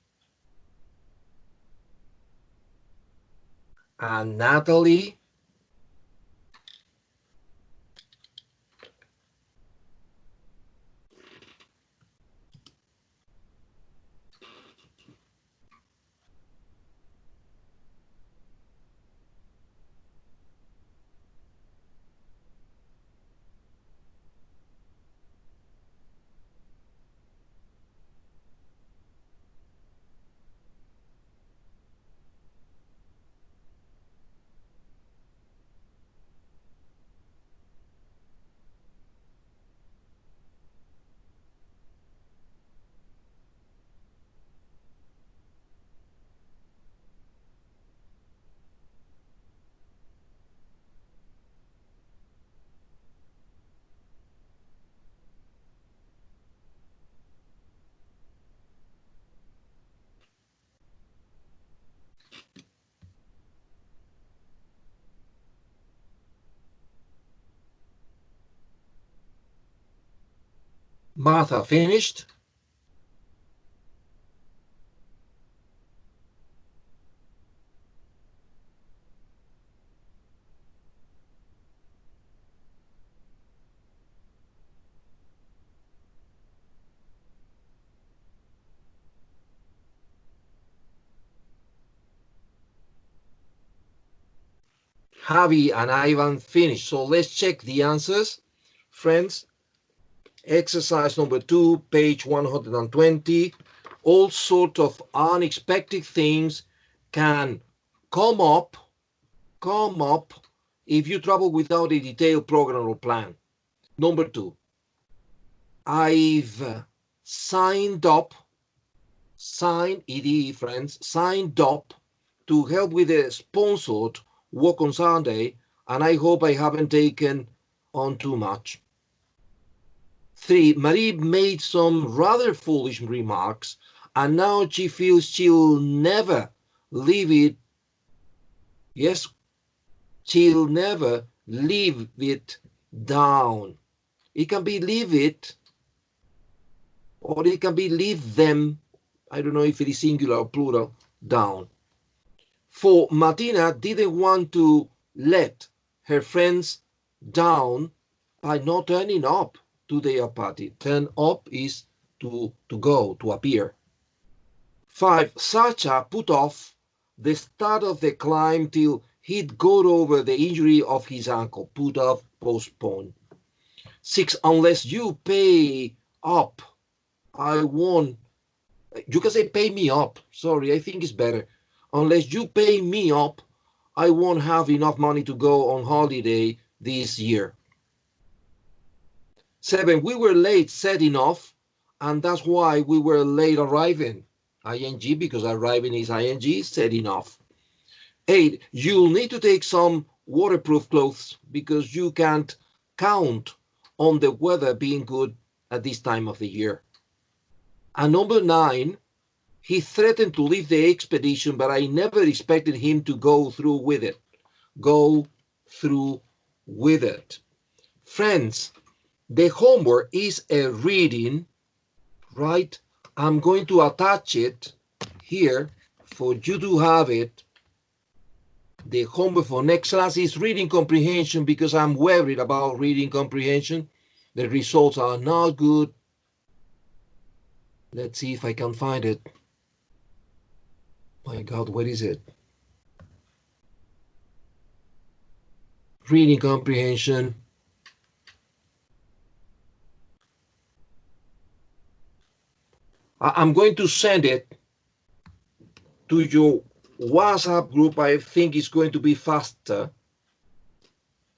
And Natalie. Martha finished. Javi and Ivan finished. So let's check the answers. Friends, exercise number 2, page 120. All sorts of unexpected things can come up if you travel without a detailed program or plan. Number 2, I've signed up, signed up to help with a sponsored walk on Sunday, and I hope I haven't taken on too much. 3, Marie made some rather foolish remarks, and now she feels she'll never leave it. Yes, she'll never leave it down. It can be leave it, or it can be leave them. I don't know if it is singular or plural, down. 4, Martina didn't want to let her friends down by not turning up to their party. Turn up is to go, to appear. 5, Sacha put off the start of the climb till he'd got over the injury of his ankle. Put off, postpone. 6, unless you pay up, I won't. You can say pay me up. Sorry, I think it's better. Unless you pay me up, I won't have enough money to go on holiday this year. 7, we were late setting off, and that's why we were late arriving. ING, because arriving is ING, setting off. 8, you'll need to take some waterproof clothes because you can't count on the weather being good at this time of the year. And number 9, he threatened to leave the expedition, but I never expected him to go through with it. Go through with it. Friends, the homework is a reading, right? I'm going to attach it here for you to have it. The homework for next class is reading comprehension, because I'm worried about reading comprehension. The results are not good. Let's see if I can find it. My God, where is it? Reading comprehension. I'm going to send it to your WhatsApp group. I think it's going to be faster.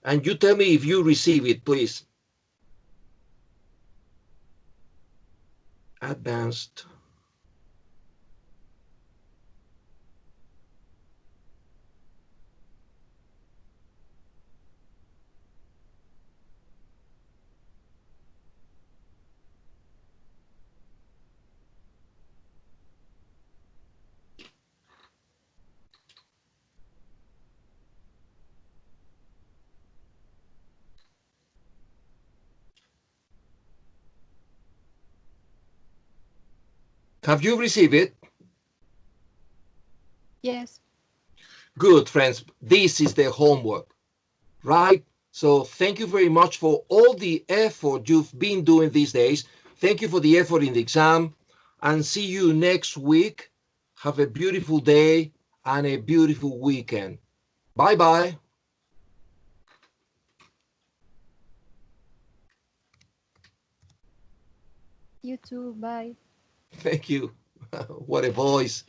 And you tell me if you receive it, please. Advanced. Have you received it? Yes. Good, friends. This is the homework, right? So thank you very much for all the effort you've been doing these days. Thank you for the effort in the exam, and see you next week. Have a beautiful day and a beautiful weekend. Bye-bye. You too. Bye. Thank you. What a voice.